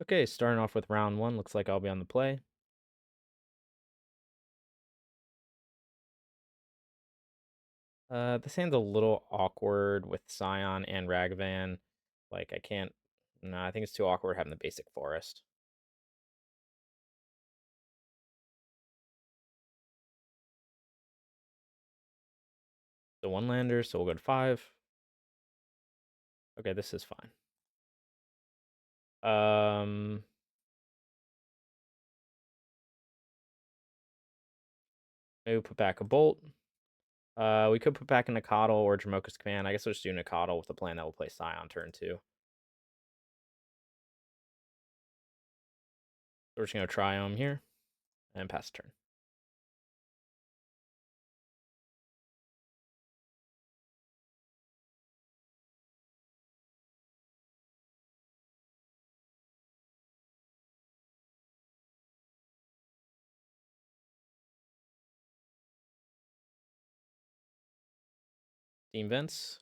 Okay, starting off with round one. Looks like I'll be on the play. This hand's a little awkward with Scion and Ragavan. Like, I can't... No, I think it's too awkward having the basic forest. The one lander, so we'll go to 5. Okay, this is fine. Maybe we'll put back a Bolt. We could put back a Nacatl or Jamoka's Command. I guess we'll just do Nacatl with the plan that we'll play Scion turn 2. So we're just going to Triome here and pass the turn. Steam Vents.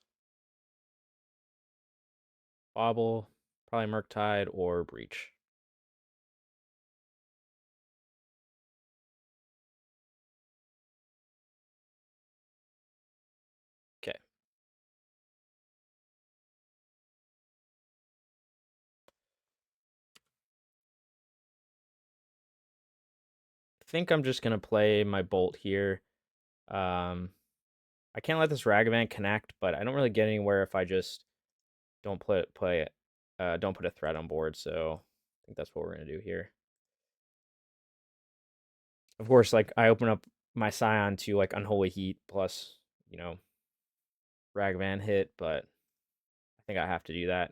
Bobble. Probably Murktide or Breach. Okay. I think I'm just going to play my Bolt here. I can't let this Ragavan connect, but I don't really get anywhere if I just don't don't put a threat on board. So I think that's what we're gonna do here. Of course, like I open up my Scion to like Unholy Heat plus, Ragavan hit, but I think I have to do that.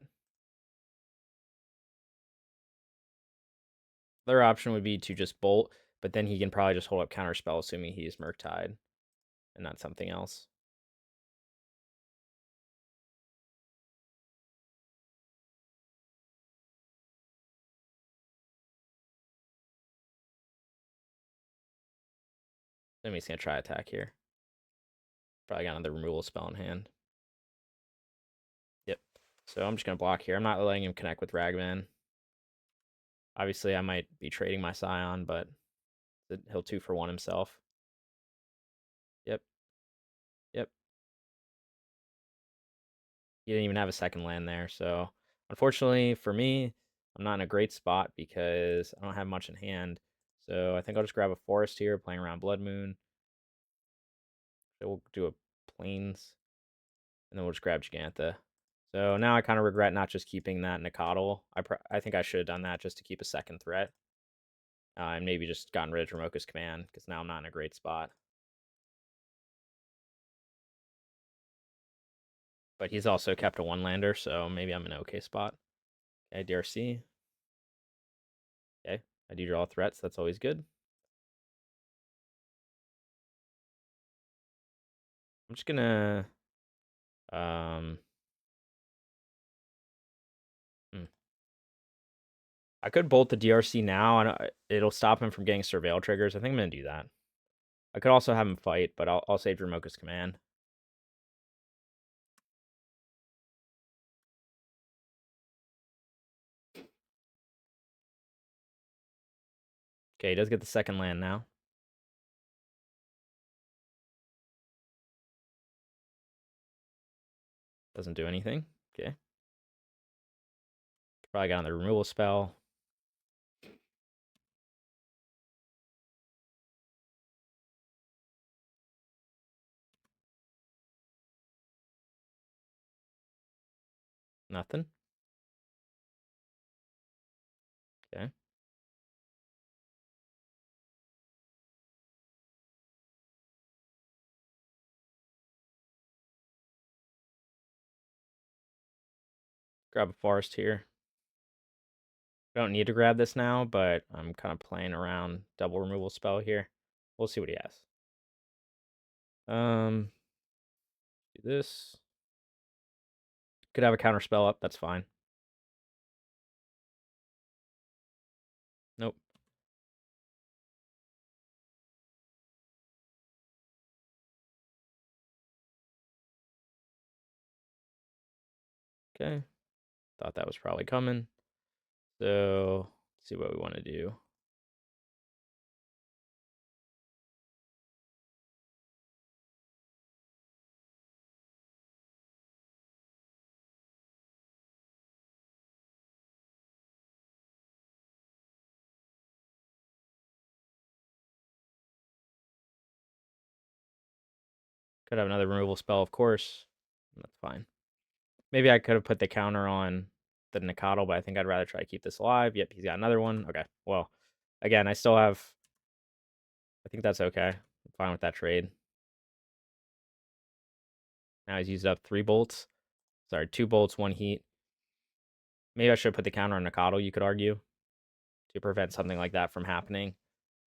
Other option would be to just Bolt, but then he can probably just hold up Counterspell, assuming he's Murktide and not something else. Then he's gonna try attack here. Probably got another removal spell in hand. Yep. So I'm just gonna block here. I'm not letting him connect with Ragavan. Obviously, I might be trading my Scion, but he'll 2-for-1 himself. Yep. Yep. He didn't even have a second land there. So, unfortunately for me, I'm not in a great spot because I don't have much in hand. So, I think I'll just grab a forest here, playing around Blood Moon. So, we'll do a Plains, and then we'll just grab Gigantha. So, now I kind of regret not just keeping that Nacatl. I think I should have done that just to keep a second threat. And maybe just gotten rid of Dramoka's Command, because now I'm not in a great spot. But he's also kept a one-lander, so maybe I'm in an okay spot. Okay, DRC. Okay, I do draw threats. That's always good. I'm just gonna I could bolt the DRC now, and it'll stop him from getting surveil triggers. I think I'm gonna do that. I could also have him fight, but I'll save Dramoka's Command. Okay, he does get the second land now. Doesn't do anything. Okay. Probably got on the removal spell. Nothing. Okay. Grab a forest here. I don't need to grab this now, but I'm kind of playing around double removal spell here. We'll see what he has. Do this. Could have a counter spell up. That's fine. Nope. Okay. Thought that was probably coming. So let's see what we want to do. Could have another removal spell, of course. That's fine. Maybe I could have put the counter on the Nikado, but I think I'd rather try to keep this alive. Yep, he's got another one. Okay, well, again, I still have... I think that's okay. I'm fine with that trade. Now he's used up 3 bolts. Sorry, 2 bolts, 1 heat. Maybe I should put the counter on Nikado, you could argue, to prevent something like that from happening.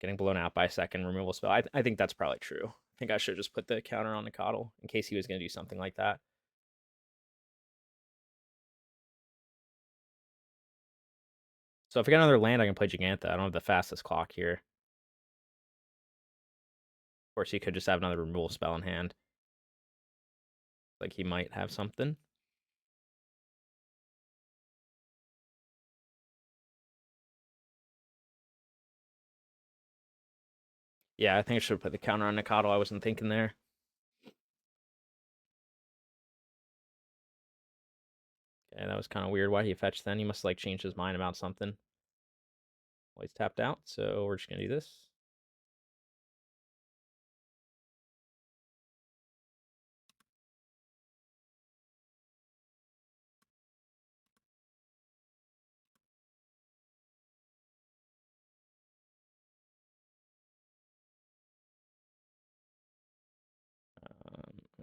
Getting blown out by a second removal spell. I think that's probably true. I think I should just put the counter on Nikado in case he was going to do something like that. So if I get another land, I can play Giganta. I don't have the fastest clock here. Of course, he could just have another removal spell in hand. Like he might have something. Yeah, I think I should put the counter on Nikado. I wasn't thinking there. Okay, that was kind of weird. Why he fetched then? He must like change his mind about something. Well, he's tapped out, so we're just gonna do this.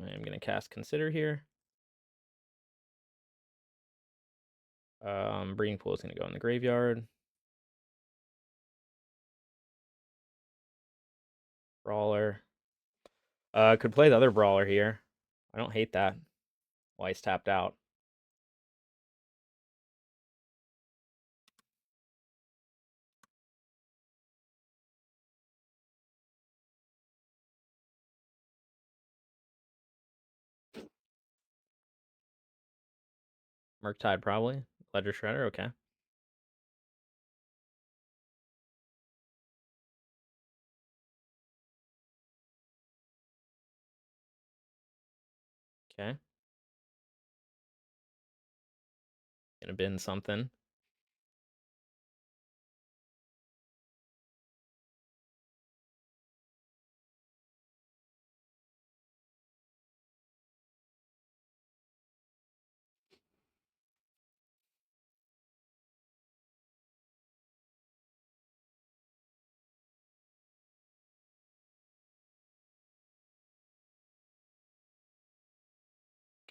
I'm gonna cast Consider here. Breeding Pool is gonna go in the graveyard. Brawler. Could play the other brawler here. I don't hate that. Why he's tapped out. Murktide probably. Ledger Shredder, okay. Okay. Gonna bin something.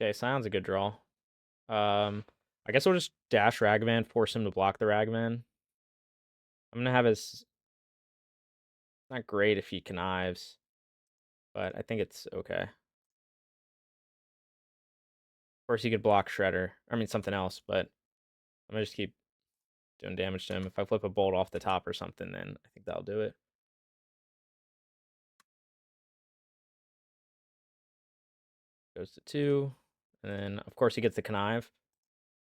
Okay, Scion's a good draw. I guess we'll just dash Ragavan, force him to block the Ragavan. I'm gonna have his... Not great if he connives, but I think it's okay. Of course, he could block Shredder. I mean, something else, but I'm gonna just keep doing damage to him. If I flip a bolt off the top or something, then I think that'll do it. Goes to 2. And then, of course, he gets the connive.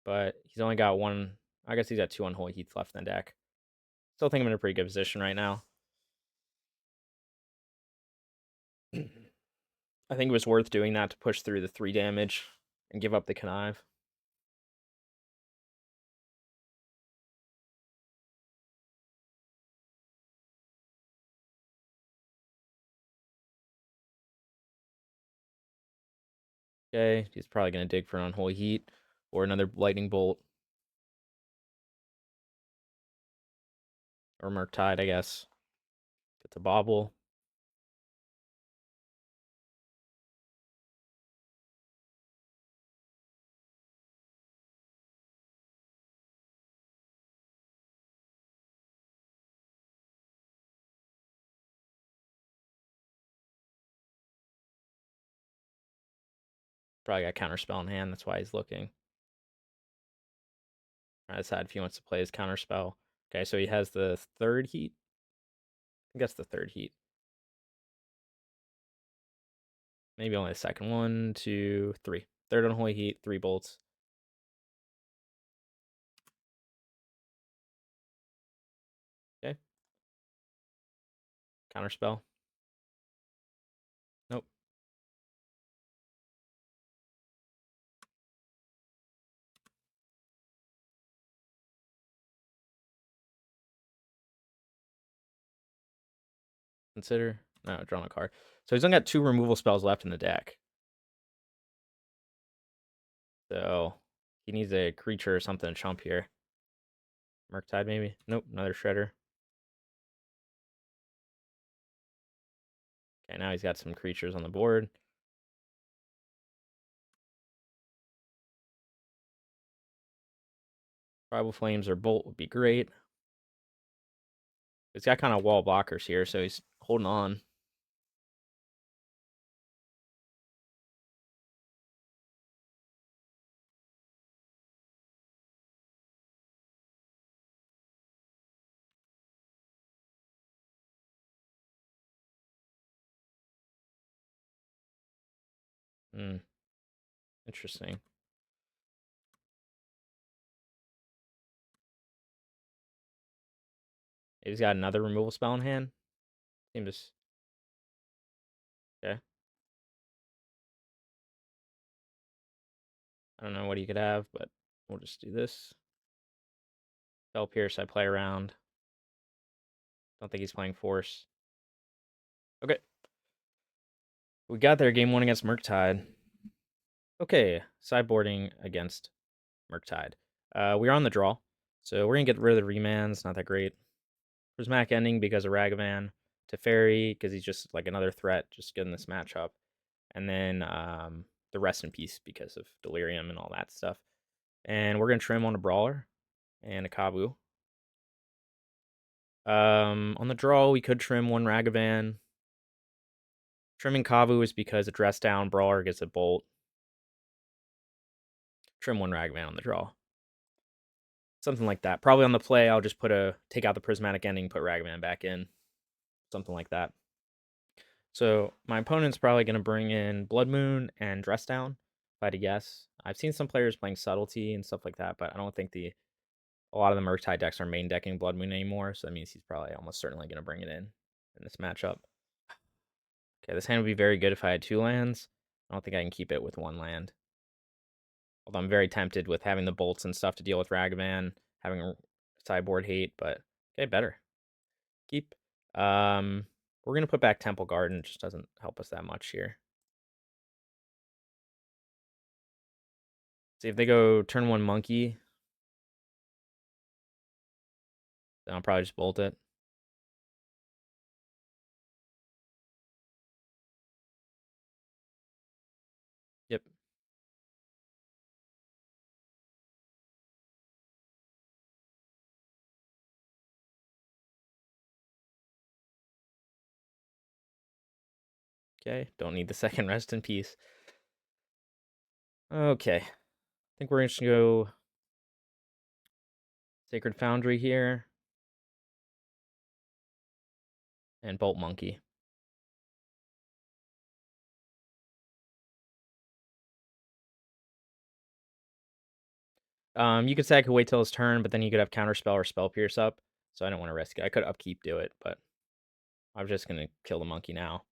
But he's only got 1... I guess he's got 2 Unholy Heats left in the deck. Still think I'm in a pretty good position right now. I think it was worth doing that to push through the 3 damage and give up the connive. Okay, he's probably going to dig for an Unholy Heat or another Lightning Bolt. Or Murktide, I guess. Get the Bobble. Probably got Counterspell in hand, that's why he's looking. I decide if he wants to play his Counterspell. Okay, so he has the 3rd heat. I think that's the 3rd heat. Maybe only the 2nd. 1, 2, 3. 3rd Unholy Heat, 3 bolts. Counterspell. Nope. Consider. No, drawn a card. So he's only got 2 removal spells left in the deck. So he needs a creature or something to chump here. Murktide, maybe? Nope, another Shredder. Okay, now he's got some creatures on the board. Tribal Flames or Bolt would be great. He's got kind of wall blockers here, so he's holding on. Interesting. He's got another removal spell in hand. Seems okay. I don't know what he could have, but we'll just do this. Spell Pierce, I play around. Don't think he's playing Force. Okay. We got there, game 1 against Murktide. Okay, sideboarding against Murktide. We're on the draw, so we're going to get rid of the remands. Not that great. Prismatic Ending because of Ragavan. Teferi because he's just like another threat, just getting this matchup. And then the Rest in Peace because of Delirium and all that stuff. And we're going to trim on a Brawler and a Kabu. On the draw, we could trim 1 Ragavan. Trimming Kavu is because a dress down Brawler gets a Bolt. Trim 1 Ragavan on the draw. Something like that. Probably on the play, I'll just take out the Prismatic Ending, put Ragavan back in. Something like that. So my opponent's probably going to bring in Blood Moon and Dress Down, if I had to guess. I've seen some players playing Subtlety and stuff like that, but I don't think a lot of the Murktide decks are main decking Blood Moon anymore, so that means he's probably almost certainly going to bring it in this matchup. Okay, this hand would be very good if I had 2 lands. I don't think I can keep it with 1 land. Although I'm very tempted with having the bolts and stuff to deal with Ragavan, having sideboard hate, but okay, better. Keep. We're gonna put back Temple Garden. It just doesn't help us that much here. See if they go turn 1 Monkey, then I'll probably just bolt it. Yep. Okay, don't need the second Rest in Peace. Okay, I think we're just gonna go Sacred Foundry here and Bolt Monkey. You could say I could wait till his turn, but then you could have Counterspell or Spell Pierce up, so I don't want to risk it. I could upkeep do it, but I'm just gonna kill the monkey now.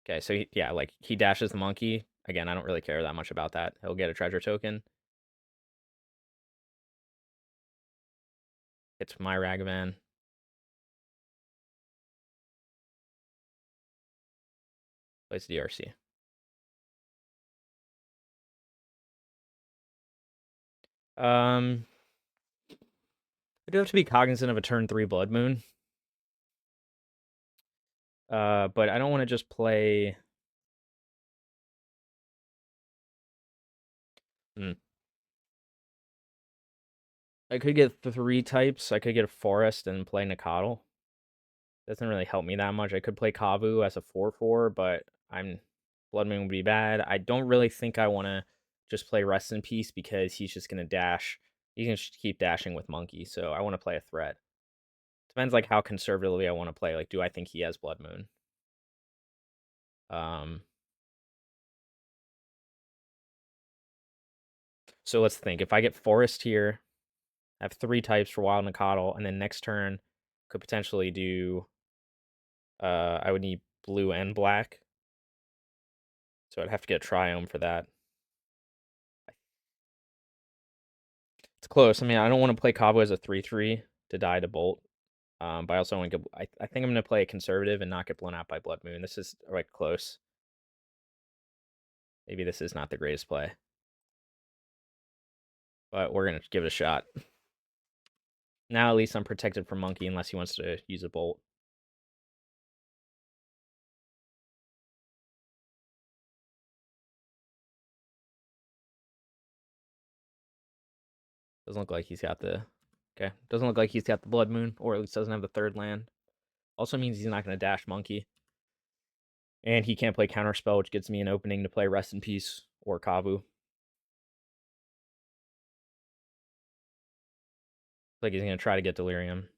Okay, so yeah, like he dashes the monkey. Again, I don't really care that much about that. He'll get a treasure token. It's my Ragavan. Plays DRC. I do have to be cognizant of a turn 3 Blood Moon. But I don't want to just play. I could get 3 types. I could get a Forest and play Nacatl. Doesn't really help me that much. I could play Kavu as a 4/4, but Blood Moon would be bad. I don't really think I want to just play Rest in Peace because he's just gonna dash. He's gonna keep dashing with Monkey, so I want to play a threat. Depends like how conservatively I want to play. Like, do I think he has Blood Moon? So let's think. If I get Forest here, I have 3 types for Wild and Coddle, and then next turn could potentially do. I would need blue and black, so I'd have to get a Triome for that. It's close. I mean, I don't want to play Cabo as a 3/3 to die to Bolt. But I also want to get. I think I'm gonna play a conservative and not get blown out by Blood Moon. This is right close. Maybe this is not the greatest play, but we're gonna give it a shot. Now at least I'm protected from Monkey unless he wants to use a Bolt. Doesn't look like he's got the. Okay, doesn't look like he's got the Blood Moon, or at least doesn't have the 3rd land. Also means he's not gonna dash Monkey. And he can't play Counterspell, which gives me an opening to play Rest in Peace or Kavu. Like he's gonna try to get Delirium.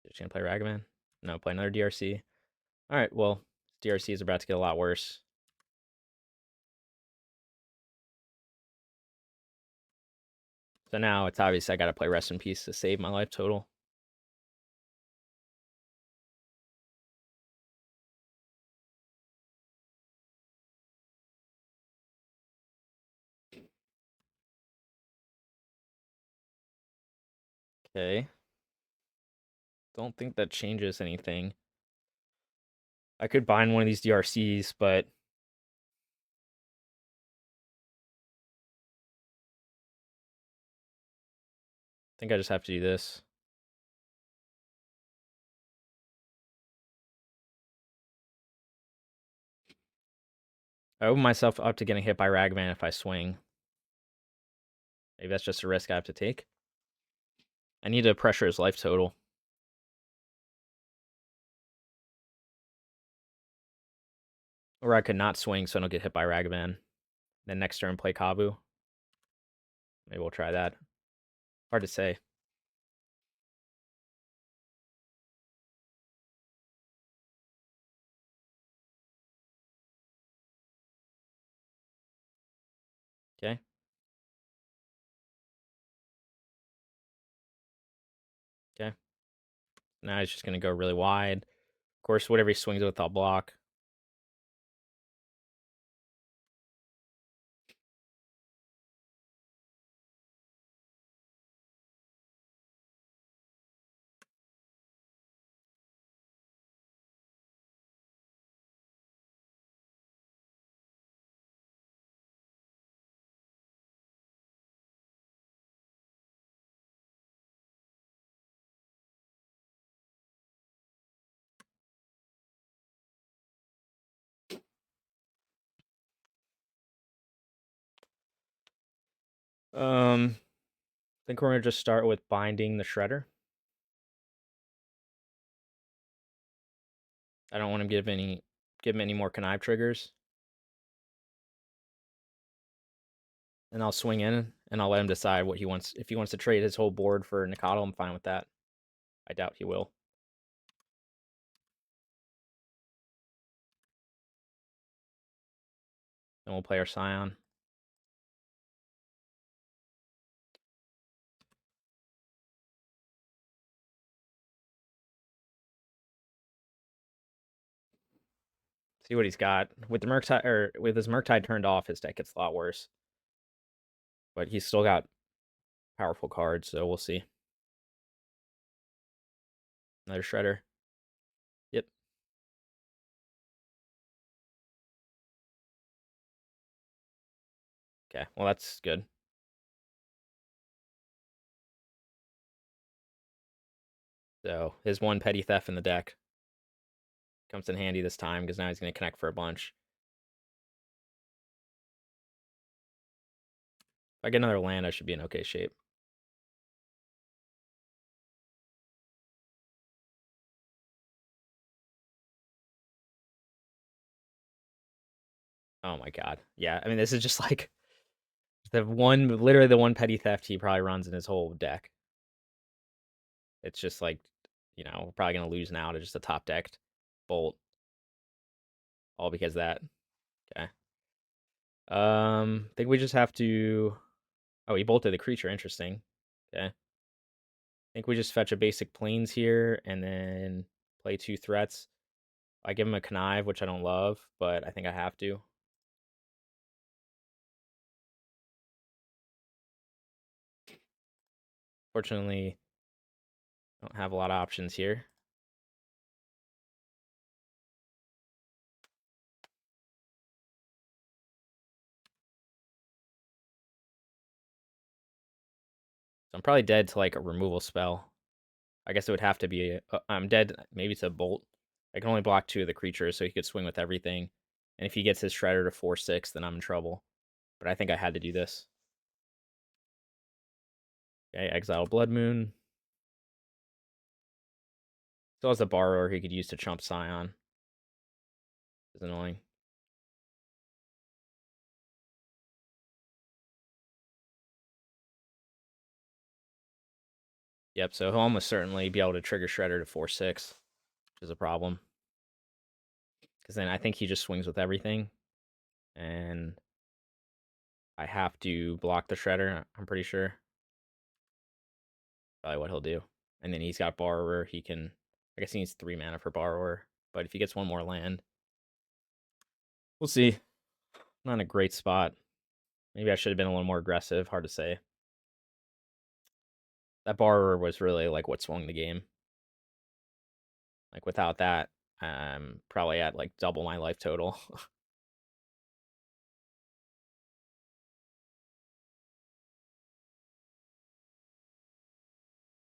Just gonna play Ragavan? No, play another DRC. Alright, well, DRC is about to get a lot worse. So now it's obvious I gotta play Rest in Peace to save my life total. Okay. Don't think that changes anything. I could bind one of these DRCs, but I think I just have to do this. I open myself up to getting hit by Ragavan if I swing. Maybe that's just a risk I have to take. I need to pressure his life total. Or I could not swing so I don't get hit by Ragavan. Then next turn play Kabu. Maybe we'll try that. Hard to say. Okay. Okay. Now he's just going to go really wide. Of course, whatever he swings with, I'll block. I think we're going to just start with binding the Shredder. I don't want to give him any more connive triggers. And I'll swing in and I'll let him decide what he wants. If he wants to trade his whole board for Nikado, I'm fine with that. I doubt he will. Then we'll play our Scion. See what he's got. With the Murktide, or with his Murktide turned off, his deck gets a lot worse. But he's still got powerful cards, so we'll see. Another Shredder. Yep. Okay, well that's good. So his one petty theft in the deck comes in handy this time because now he's going to connect for a bunch. If I get another land, I should be in okay shape. Oh my god. Yeah, I mean, this is just like literally the one petty theft he probably runs in his whole deck. It's just like, we're probably going to lose now to just a top decked Bolt. all because of that. Okay. I think we just have to. Oh, he bolted the creature. Interesting. Okay. I think we just fetch a basic planes here and then play 2 threats. I give him a connive, which I don't love, but I think I have to. Fortunately, I don't have a lot of options here. So I'm probably dead to like a removal spell. I guess it would have to be. I'm dead. Maybe it's a bolt. I can only block 2 of the creatures, so he could swing with everything. And if he gets his Shredder to 4/6, then I'm in trouble. But I think I had to do this. Okay, exile Blood Moon. Still has a Borrower he could use to chump Scion. It's annoying. Yep, so he'll almost certainly be able to trigger Shredder to 4/6, which is a problem. Because then I think he just swings with everything. And I have to block the Shredder, I'm pretty sure. Probably what he'll do. And then he's got Borrower. He can. I guess he needs 3 mana for Borrower. But if he gets one more land, we'll see. Not in a great spot. Maybe I should have been a little more aggressive. Hard to say. That Borrower was really like what swung the game. Like without that, I'm probably at like double my life total.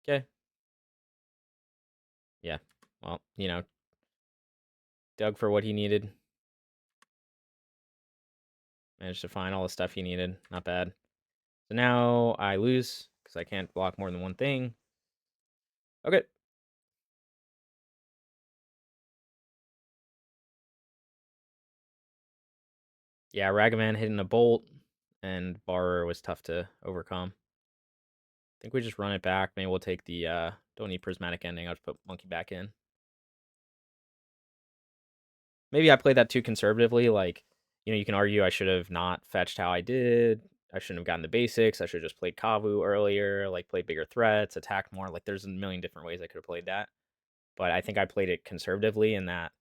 Okay. Yeah. Well, dug for what he needed. Managed to find all the stuff he needed. Not bad. So now I lose because I can't block more than one thing. Okay. Yeah, Ragavan hitting a bolt and Borrower was tough to overcome. I think we just run it back. Maybe we'll take the don't need Prismatic Ending. I'll just put Monkey back in. Maybe I played that too conservatively. Like, you can argue I should have not fetched how I did. I shouldn't have gotten the basics. I should have just played Kavu earlier, like played bigger threats, attacked more. Like there's a million different ways I could have played that. But I think I played it conservatively in that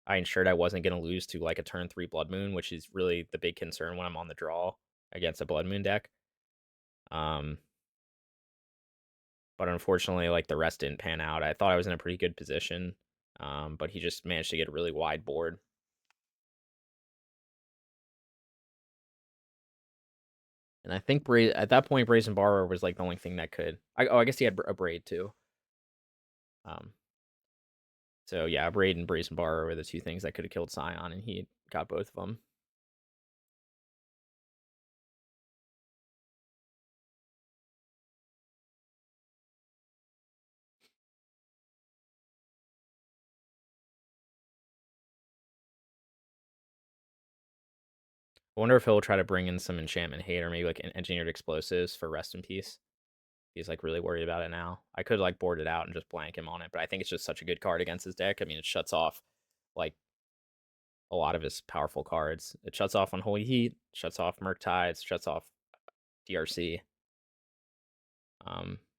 I ensured I wasn't going to lose to like a turn 3 Blood Moon, which is really the big concern when I'm on the draw against a Blood Moon deck. Um, but unfortunately, like the rest didn't pan out. I thought I was in a pretty good position, but he just managed to get a really wide board. And I think at that point, Brazen Borrower was like the only thing that could. I guess he had a Braid too. Um, so yeah, Braid and Brazen Borrower were the 2 things that could have killed Scion, and he got both of them. I wonder if he'll try to bring in some enchantment hate or maybe like engineered explosives for Rest in Peace. He's like really worried about it now. I could like board it out and just blank him on it, but I think it's just such a good card against his deck. I mean, it shuts off like a lot of his powerful cards. It shuts off Unholy Heat, shuts off Murktide, shuts off DRC.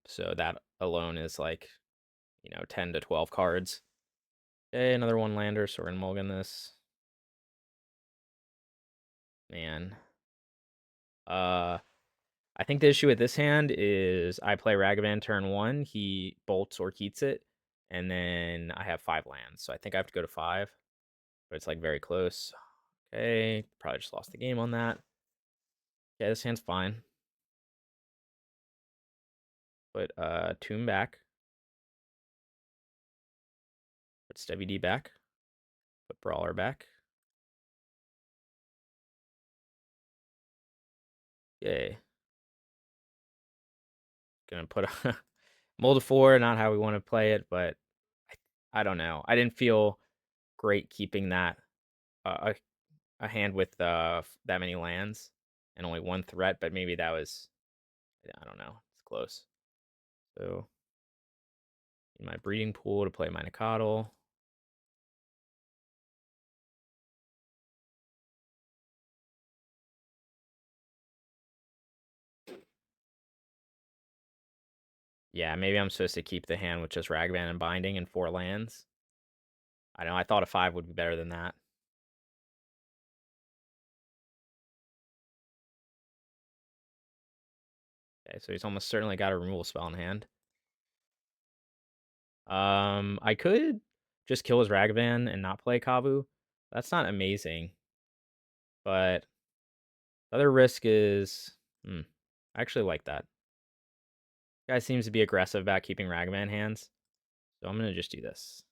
So that alone is like 10 to 12 cards. Okay, another one lander, so we're gonna mulligan this. Man. I think the issue with this hand is I play Ragavan turn 1, he bolts or keats it, and then I have 5 lands. So I think I have to go to 5, but it's like very close. Okay, probably just lost the game on that. Yeah, this hand's fine. Put Tomb back. Put Stevie D back. Put Brawler back. Yay. Gonna put a mold of 4, not how we want to play it, but I don't know. I didn't feel great keeping that a hand with that many lands and only 1 threat, but maybe that was, I don't know. It's close. So in my breeding pool to play my Nicodle. Yeah, maybe I'm supposed to keep the hand with just Ragavan and Binding and 4 lands. I know, I thought a 5 would be better than that. Okay, so he's almost certainly got a removal spell in hand. I could just kill his Ragavan and not play Kavu. That's not amazing. But the other risk is... I actually like that. Guy seems to be aggressive about keeping Ragavan hands. So I'm going to just do this.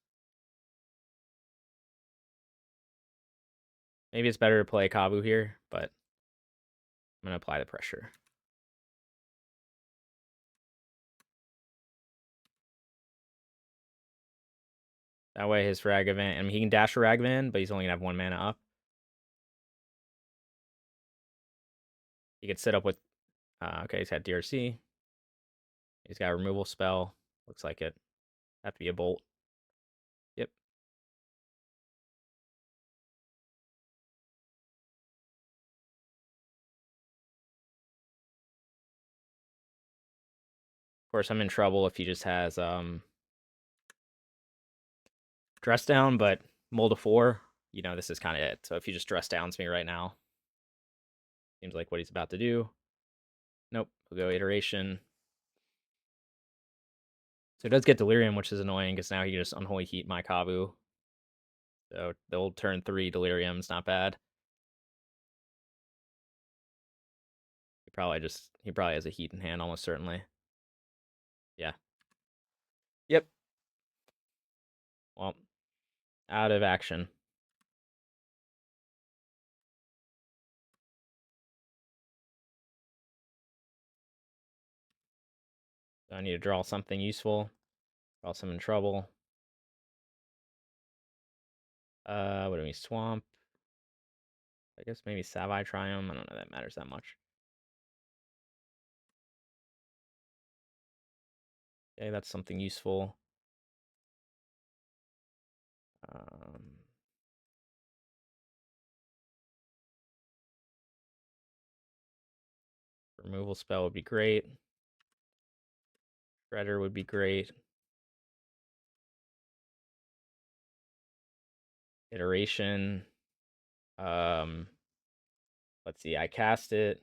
Maybe it's better to play Kavu here, but I'm going to apply the pressure. That way his Ragavan... I mean, he can dash a Ragavan, but he's only going to have 1 mana up. He could sit up with... okay, he's got DRC. He's got a removal spell. Looks like it. Have to be a bolt. Yep. Of course, I'm in trouble if he just has dress down, but mold a 4. You know, this is kind of it. So if he just dress downs me right now, seems like what he's about to do. Nope. We'll go iteration. So it does get Delirium, which is annoying because now he can just Unholy Heat my Kavu. So the old turn 3 Delirium's not bad. He probably has a Heat in hand almost certainly. Yeah. Yep. Well, out of action. So I need to draw something useful. Or else I'm in trouble. What do we swamp? I guess maybe Savai Triumph. I don't know that matters that much. Okay, that's something useful. Removal spell would be great. Shredder would be great. Iteration. Let's see. I cast it.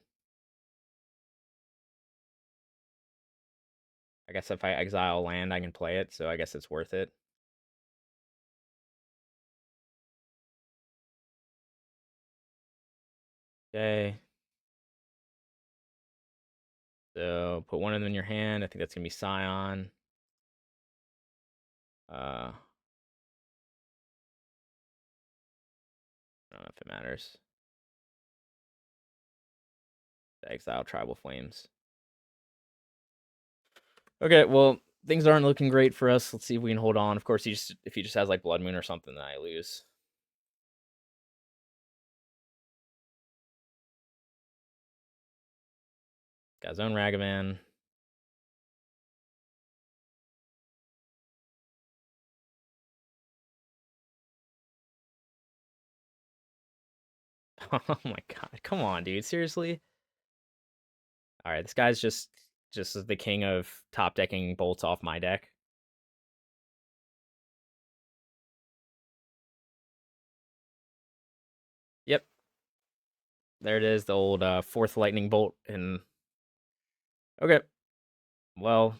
I guess if I exile land, I can play it, so I guess it's worth it. Okay. So put one of them in your hand. I think that's gonna be Scion. I don't know if it matters. Exile Tribal Flames. Okay, well, things aren't looking great for us. Let's see if we can hold on. Of course, if he just has like Blood Moon or something, then I lose. Got Zone Ragavan. Oh my god, come on, dude. Seriously? Alright, this guy's just the king of top decking bolts off my deck. Yep. There it is, the old fourth lightning bolt. And okay. Well,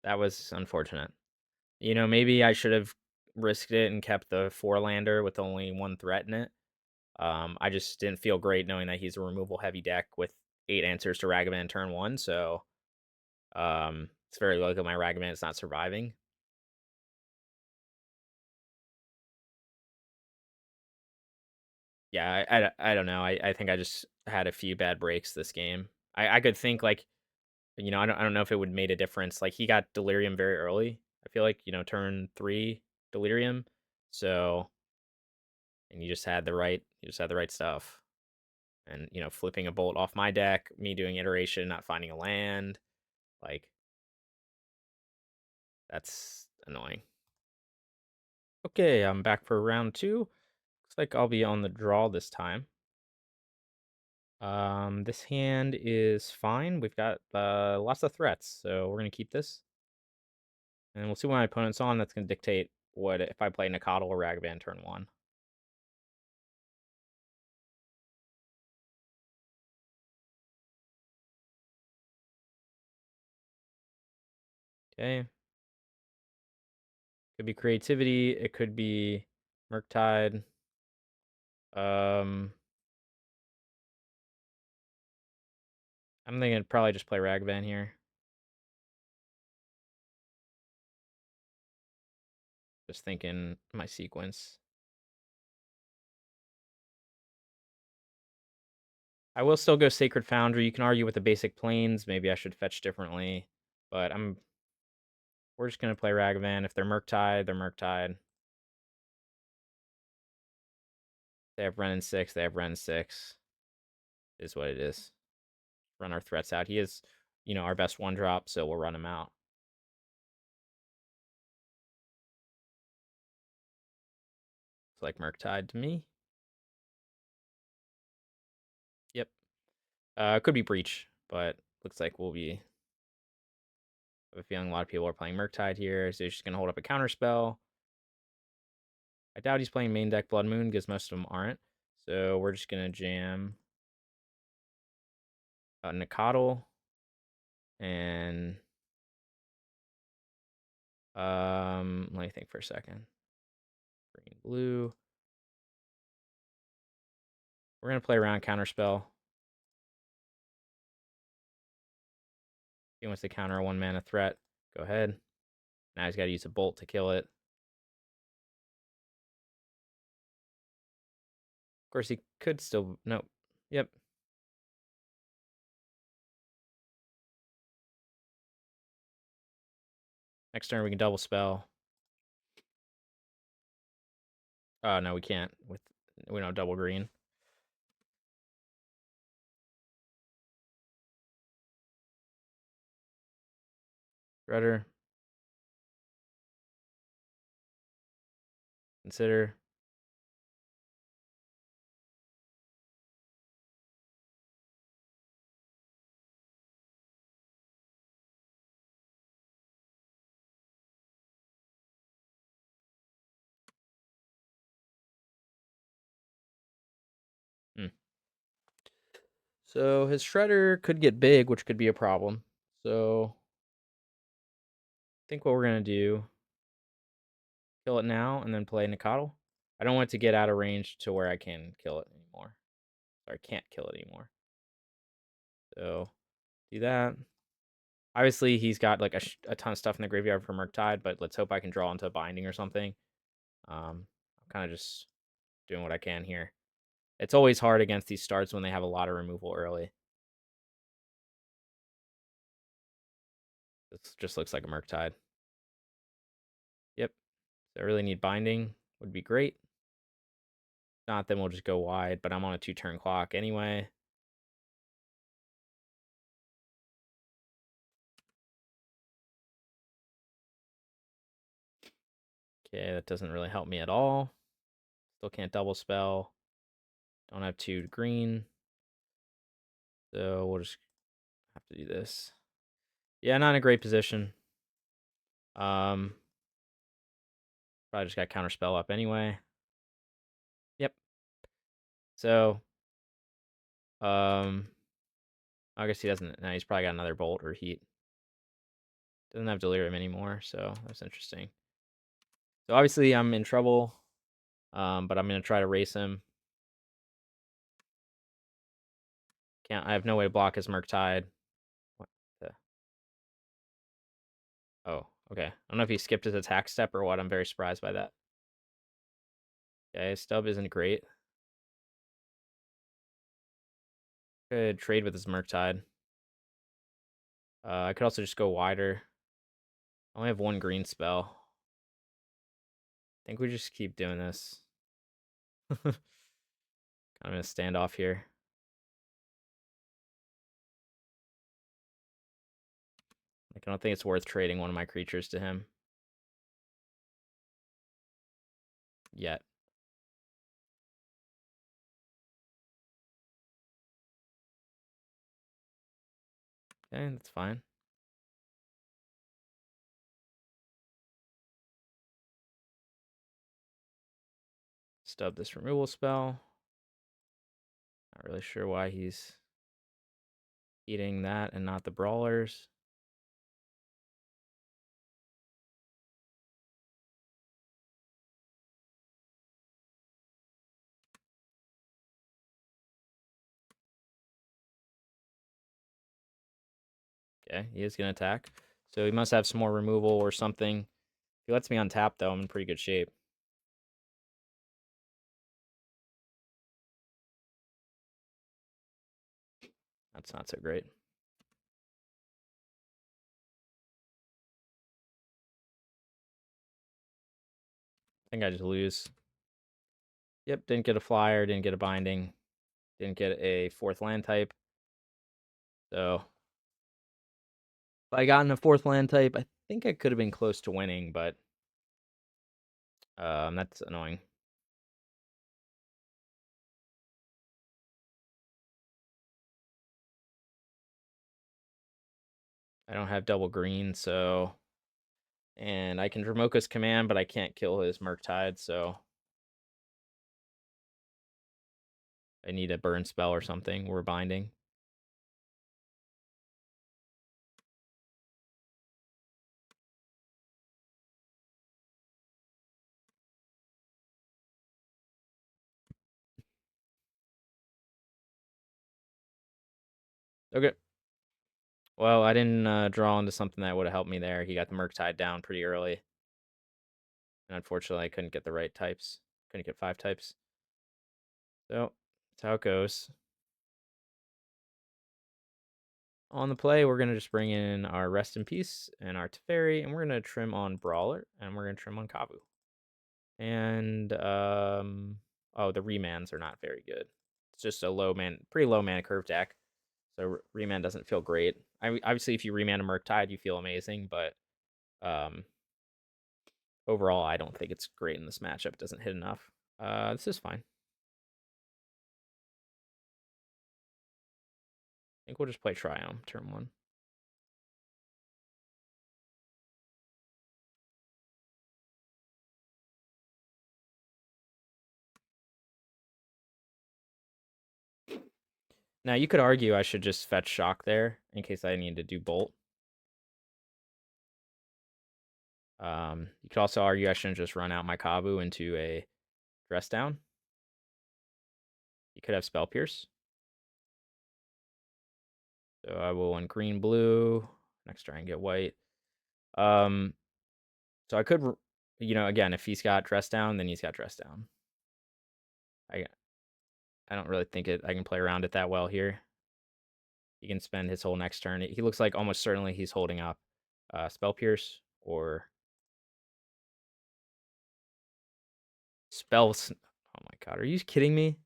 that was unfortunate. You know, maybe I should have risked it and kept the 4-lander with only 1 threat in it. I just didn't feel great knowing that he's a removal heavy deck with 8 answers to Ragavan turn 1, so it's very likely my Ragavan is not surviving. Yeah, I don't know. I think I just had a few bad breaks this game. I could think like, you know, I don't know if it would made a difference. Like he got Delirium very early. I feel like, you know, turn 3 Delirium. So and you just had the right stuff. And, you know, flipping a bolt off my deck, me doing iteration, not finding a land, like that's annoying. Okay, I'm back for round 2. Looks like I'll be on the draw this time. This hand is fine. We've got lots of threats, so we're gonna keep this. And we'll see what my opponent's on. That's gonna dictate what if I play Nikotl or Ragavan turn 1. Okay. Could be creativity. It could be Murktide. I'm thinking probably just play Ragavan here. Just thinking my sequence. I will still go Sacred Foundry. You can argue with the basic planes. Maybe I should fetch differently. But we're just gonna play Ragavan. If they're Murktide, they're Murktide. They have Ren and 6, they have Ren 6. Is what it is. Run our threats out. He is, our best 1-drop, so we'll run him out. It's like Murktide to me. Yep. Could be Breach, but looks like we'll be. I have a feeling a lot of people are playing Murktide here, so he's just gonna hold up a counter spell. I doubt he's playing main deck Blood Moon because most of them aren't. So we're just gonna jam Nikotl and let me think for a second. Green, blue. We're gonna play around counterspell. He wants to counter a 1-mana threat. Go ahead. Now he's got to use a bolt to kill it. Of course, he could still. Nope. Yep. Next turn we can double spell. Oh no, we can't. We don't have double green. Shredder. Consider. So his Shredder could get big, which could be a problem. So I think what we're gonna do, kill it now and then play Nikotl. I don't want it to get out of range to where I can kill it anymore. Or I can't kill it anymore. So do that. Obviously, he's got like a ton of stuff in the graveyard for Murktide, but let's hope I can draw into a binding or something. I'm kind of just doing what I can here. It's always hard against these starts when they have a lot of removal early. This just looks like a Murktide. Yep. So I really need binding. Would be great. Not, then we'll just go wide, but I'm on a 2-turn clock anyway. Okay, that doesn't really help me at all. Still can't double spell. Don't have 2 green. So we'll just have to do this. Yeah, not in a great position. Probably just got counterspell up anyway. Yep. So, I guess he doesn't. No, he's probably got another bolt or heat. Doesn't have delirium anymore, so that's interesting. So obviously I'm in trouble, but I'm gonna try to race him. I have no way to block his Murktide. What the? Oh, okay. I don't know if he skipped his attack step or what. I'm very surprised by that. Okay, stub isn't great. Could trade with his Murktide. I could also just go wider. I only have 1 green spell. I think we just keep doing this. I'm gonna stand off here. Like, I don't think it's worth trading one of my creatures to him yet. Okay, that's fine. Stub this removal spell. Not really sure why he's eating that and not the brawlers. Okay, he is going to attack. So he must have some more removal or something. If he lets me untap, though, I'm in pretty good shape. That's not so great. I think I just lose. Yep, didn't get a flyer, didn't get a binding, didn't get a 4th land type. So if I got in a 4th land type, I think I could have been close to winning, but that's annoying. I don't have double green, so... And I can Dramoka's command, but I can't kill his Murktide, so... I need a burn spell or something. We're binding. Okay. Well, I didn't draw into something that would have helped me there. He got the Murktide down pretty early. And unfortunately, I couldn't get the right types. Couldn't get 5 types. So, that's how it goes. On the play, we're going to just bring in our Rest in Peace and our Teferi, and we're going to trim on Brawler, and we're going to trim on Kavu. And, oh, the remans are not very good. It's just a pretty low mana curve deck. So remand doesn't feel great. Obviously, if you remand a Murktide, you feel amazing, but overall, I don't think it's great in this matchup. It doesn't hit enough. This is fine. I think we'll just play Triumph turn 1. Now, you could argue I should just fetch Shock there in case I need to do Bolt. You could also argue I shouldn't just run out my Kabu into a Dress Down. You could have Spell Pierce. So I will on green, blue. Next turn, get white. So I could, again, if he's got Dress Down, then he's got Dress Down. I don't really think I can play around it that well here. He can spend his whole next turn. He looks like almost certainly he's holding up Spell Pierce or Oh my god, are you kidding me?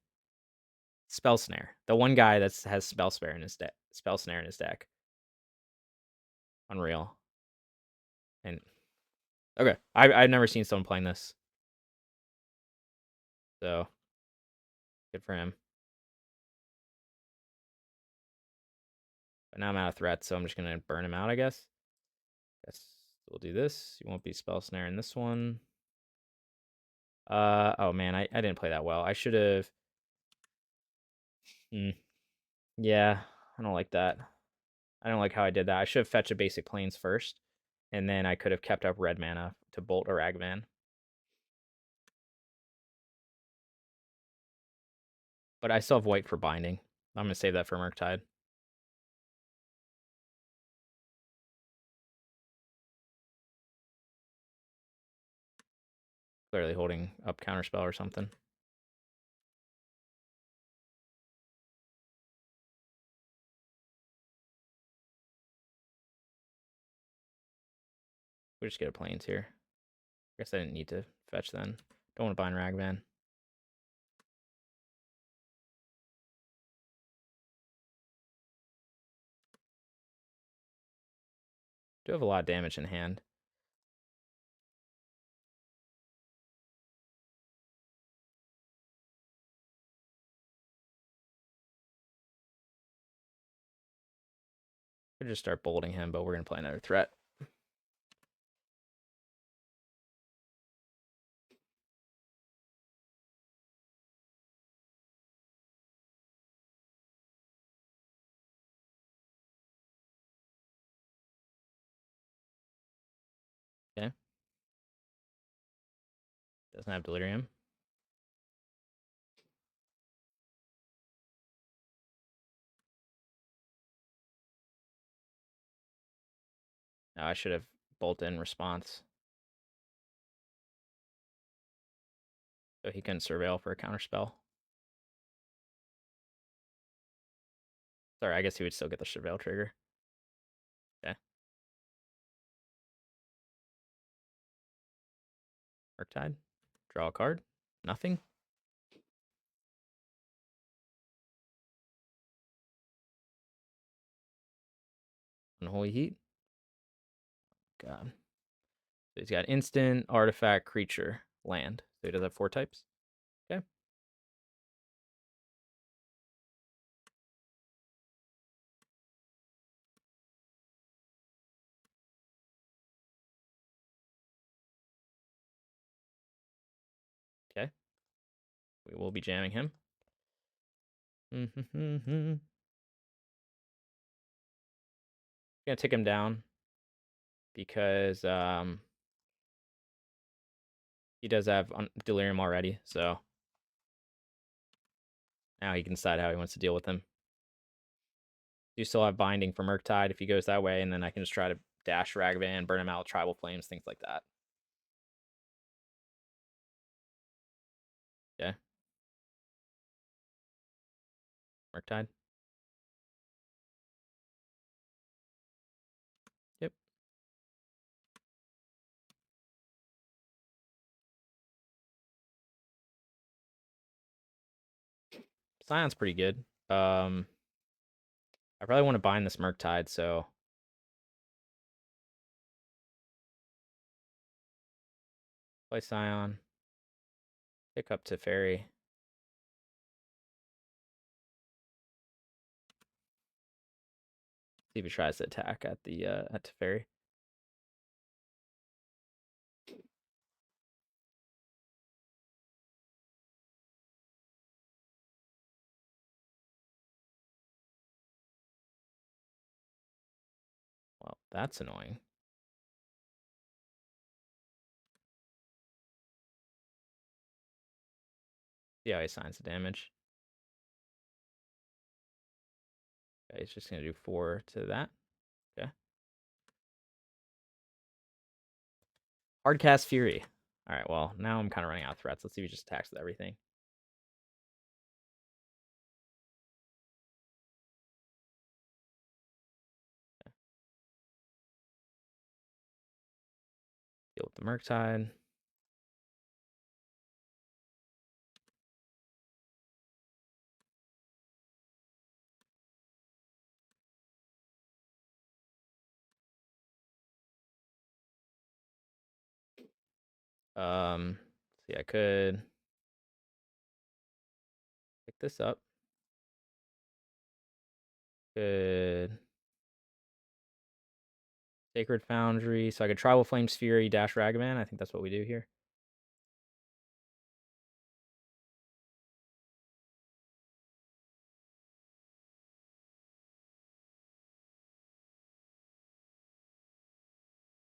Spell Snare. The one guy that has Spell Snare in his deck. Unreal. And okay, I've never seen someone playing this. So good for him. But now I'm out of threats, so I'm just gonna burn him out, I guess. We'll do this. You won't be Spell Snare in this one. Oh man, I didn't play that well. I should have. Yeah, I don't like that. I don't like how I did that. I should have fetched a basic planes first, and then I could have kept up red mana to Bolt or Ragavan. But I still have white for binding. I'm gonna save that for Murktide. Clearly holding up Counterspell or something. We just get a planes here. I guess I didn't need to fetch then. Don't want to bind Ragavan. Do have a lot of damage in hand. Could just start bolting him, but we're gonna play another threat. Okay. Doesn't have delirium. No, I should have bolted in response. So he couldn't surveil for a counterspell. Sorry, I guess he would still get the surveil trigger. Okay. Murktide. Draw a card. Nothing. Unholy Heat. God. So he's got instant, artifact, creature, land. So he does have 4 types. Okay. Okay. We will be jamming him. Gonna take him down because he does have delirium already, so now he can decide how he wants to deal with him. You still have binding for Murktide if he goes that way, and then I can just try to dash Ragavan, burn him out with Tribal Flames, things like that. Yeah. Murktide. Yep. Scion's pretty good. I probably want to bind this Murktide, so play Scion. Pick up Teferi. See if he tries to attack at the at Teferi. Well, that's annoying. See how he assigns the damage. Okay, he's just gonna do 4 to that. Okay. Hardcast Fury. All right, well, now I'm kind of running out of threats. Let's see if he just attacks with everything. Okay. Deal with the Murktide. See, I could pick this up. Could Sacred Foundry. So I could Tribal Flames Fury, dash Ragavan. I think that's what we do here.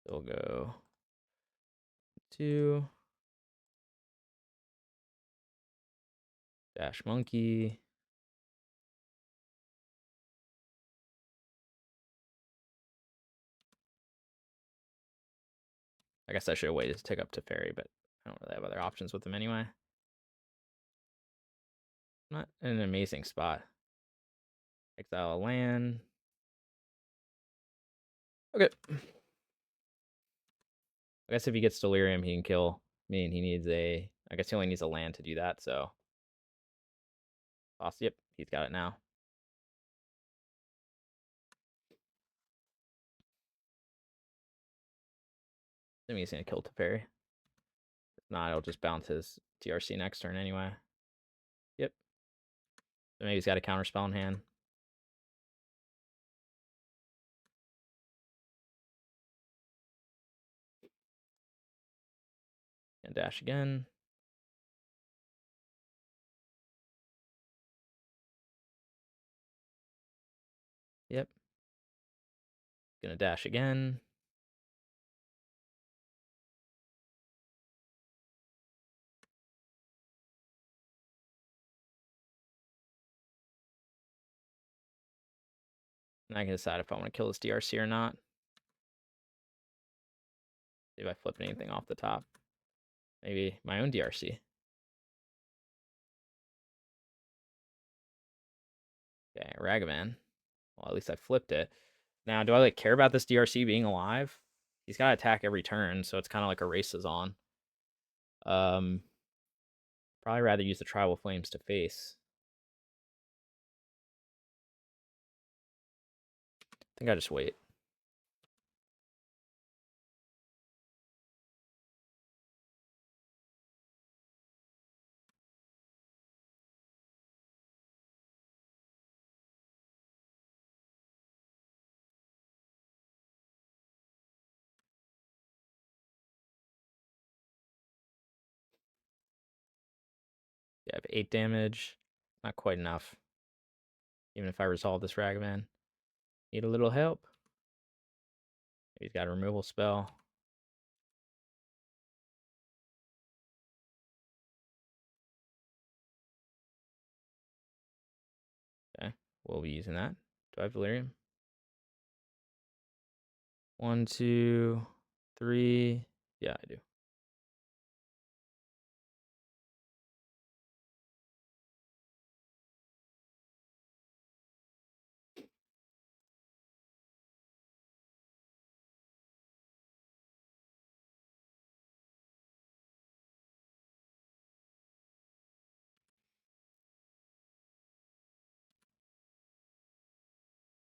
So we'll go 2. Dash Monkey. I guess I should have waited to take up Teferi, but I don't really have other options with him anyway. Not in an amazing spot. Exile a land. Okay. I guess if he gets Delirium, he can kill me, and he needs a... I guess he only needs a land to do that, so... Yep, he's got it now. I think he's going to kill Teferi. If not, it'll just bounce his TRC next turn anyway. Yep. So maybe he's got a counterspell in hand. And dash again. Yep. Gonna dash again. And I can decide if I want to kill this DRC or not. See if I flip anything off the top. Maybe my own DRC. Okay, Ragavan. Well, at least I flipped it. Now, do I like care about this DRC being alive? He's got to attack every turn, so it's kind of like a race is on. Probably rather use the Tribal Flames to face. I think I just wait. Yeah, I have 8 damage. Not quite enough. Even if I resolve this Ragavan. Need a little help. He's got a removal spell. Okay, we'll be using that. Do I have Delirium? 1, 2, 3. Yeah, I do.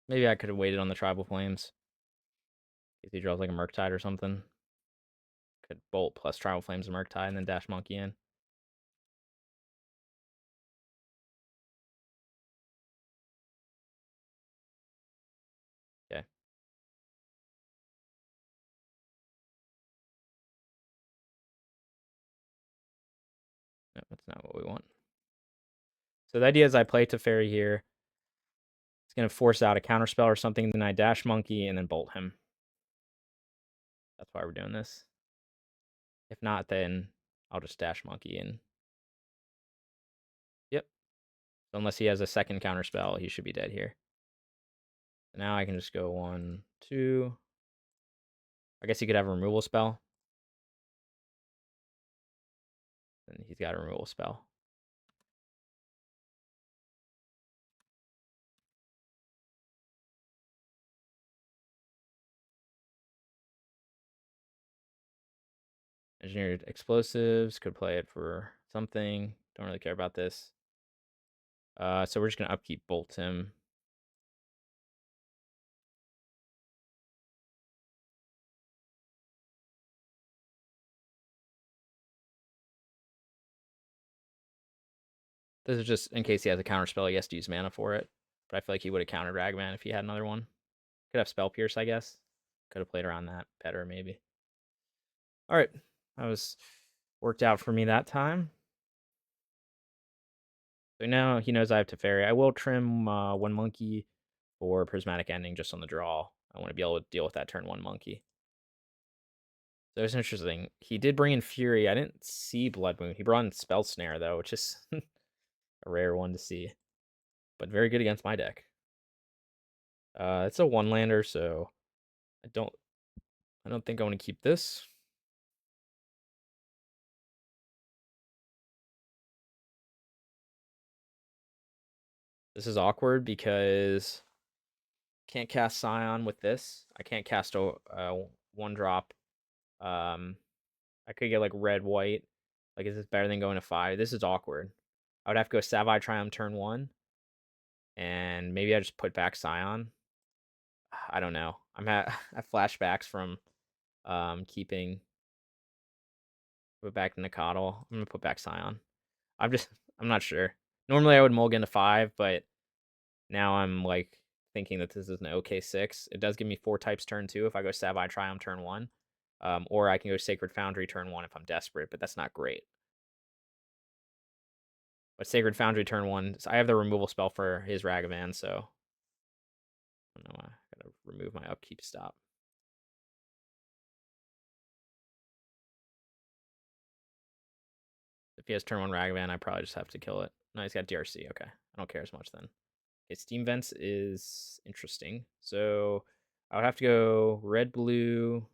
Maybe I could have waited on the Tribal Flames. If he draws like a Murktide or something. Could Bolt plus Tribal Flames and Murktide and then dash Monkey in. Okay. No, that's not what we want. So the idea is I play Teferi here. It's going to force out a counterspell or something, then I dash Monkey and then Bolt him. That's why we're doing this. If not, then I'll just dash Monkey in. Yep. So unless he has a second counterspell, he should be dead here. So now I can just go 1, 2. I guess he could have a removal spell. And he's got a removal spell. Engineered explosives, could play it for something. Don't really care about this. So we're just gonna upkeep Bolt him. This is just in case he has a counter spell, he has to use mana for it. But I feel like he would have countered Ragman if he had another one. Could have Spell Pierce, I guess. Could have played around that better, maybe. All right, that was worked out for me that time. So now he knows I have Teferi. I will trim 1 Monkey for Prismatic Ending just on the draw. I want to be able to deal with that turn 1 Monkey. So it's interesting. He did bring in Fury. I didn't see Blood Moon. He brought in Spell Snare, though, which is a rare one to see. But very good against my deck. It's a 1-lander, so I don't think I want to keep this. This is awkward because I can't cast Scion with this. I can't cast a 1-drop. I could get like red, white. Like, is this better than going to 5? This is awkward. I would have to go Savai Triumph turn 1. And maybe I just put back Scion. I don't know. I'm at flashbacks from keeping put back Nikadal. I'm gonna put back Scion. I'm not sure. Normally I would mulligan to 5, but now I'm like thinking that this is an okay 6. It does give me 4 types turn 2 if I go Savai Triumph turn 1. Or I can go Sacred Foundry turn 1 if I'm desperate, but that's not great. But Sacred Foundry turn 1, so I have the removal spell for his Ragavan, so I don't know. I gotta remove my upkeep stop. If he has turn 1 Ragavan, I probably just have to kill it. No, he's got DRC. Okay, I don't care as much then. Okay, Steam Vents is interesting. So I would have to go red, blue,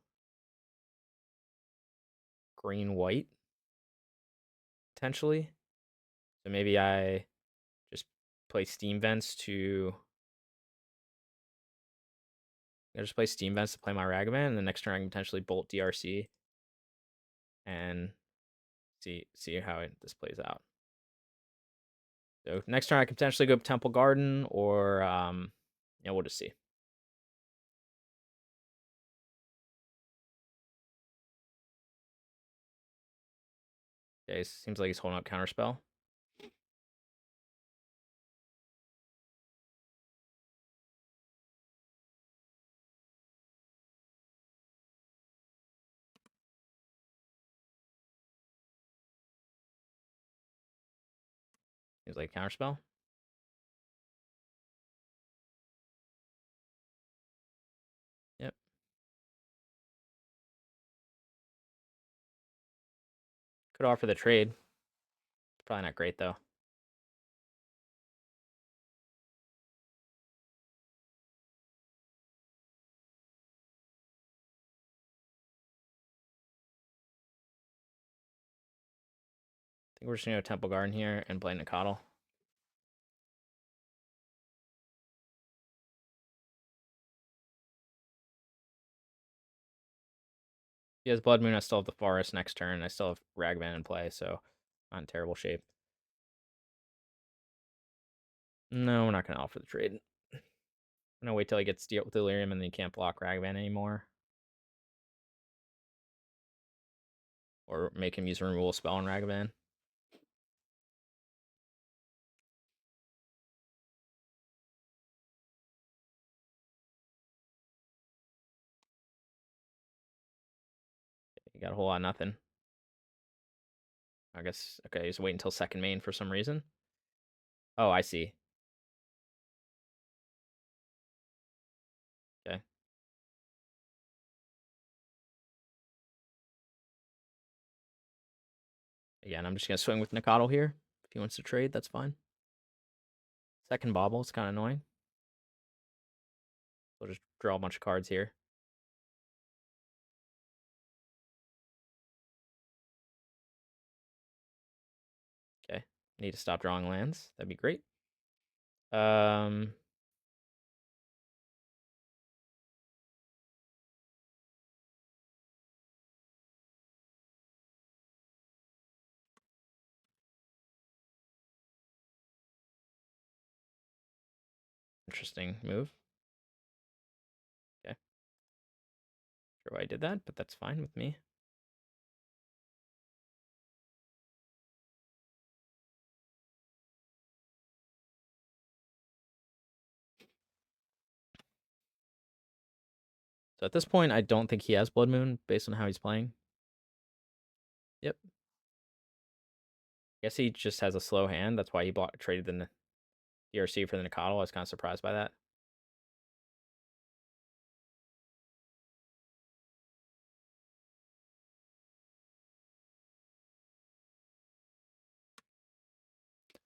green, white, potentially. So maybe I just play Steam Vents to. I just play Steam Vents to play my Ragavan, and the next turn I can potentially bolt DRC and see how this plays out. So next turn I can potentially go Temple Garden, or yeah, we'll just see. Okay, seems like he's holding up Counterspell. He's like Counterspell. Yep. Could offer the trade. Probably not great though. I think we're just gonna go Temple Garden here and play Nikotl. He has Blood Moon. I still have the Forest next turn. I still have Ragavan in play, so not in terrible shape. No, we're not gonna offer the trade. I'm gonna wait till he gets Delirium and then he can't block Ragavan anymore. Or make him use a removal spell on Ragavan. He got a whole lot of nothing. I guess, okay, he's waiting until second main for some reason. Oh, I see. Okay. Again, I'm just going to swing with Nikotl here. If he wants to trade, that's fine. Second Bobble, it's kind of annoying. We'll just draw a bunch of cards here. Okay. Need to stop drawing lands. That'd be great. Interesting move. Okay. Sure why I did that, but that's fine with me. So at this point, I don't think he has Blood Moon based on how he's playing. Yep. Guess he just has a slow hand. That's why he traded the DRC for the Nikotl. I was kind of surprised by that.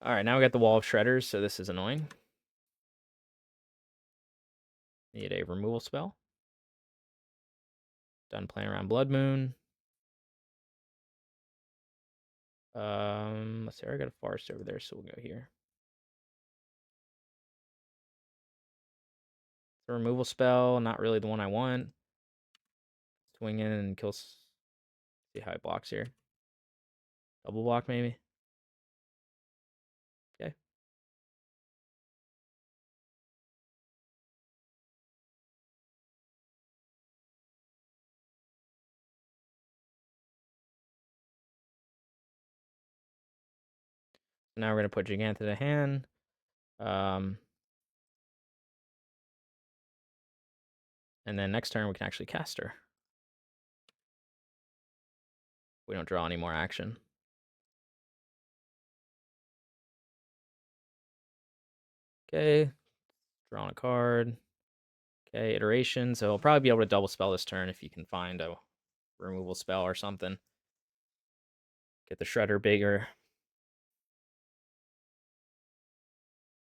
All right, now we got the Wall of Shredders, so this is annoying. Need a removal spell. Done playing around Blood Moon. Let's see. I got a forest over there, so we'll go here. The removal spell, not really the one I want. Swing in and kill. See how it blocks here. Double block maybe. Okay. Now we're gonna put Giganta to the hand. And then next turn we can actually cast her. We don't draw any more action. Okay, drawing a card. Okay, iteration. So I'll probably be able to double spell this turn if you can find a removal spell or something. Get the shredder bigger.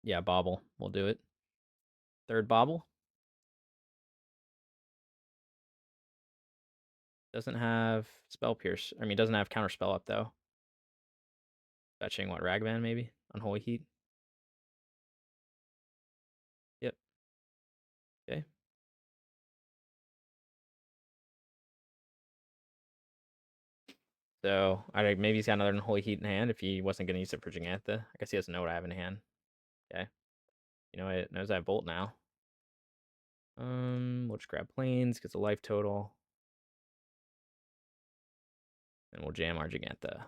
Yeah, bobble. We'll do it. Third bobble. Doesn't have spell pierce. I mean, doesn't have counter spell up though. Fetching what, Ragavan maybe? Unholy Heat. Yep. Okay. So maybe he's got another Unholy Heat in hand if he wasn't going to use it for Gigantha. I guess he doesn't know what I have in hand. Okay. You know, it knows I have Bolt now. We'll just grab Plains, gets a life total. And we'll jam our Gigantha.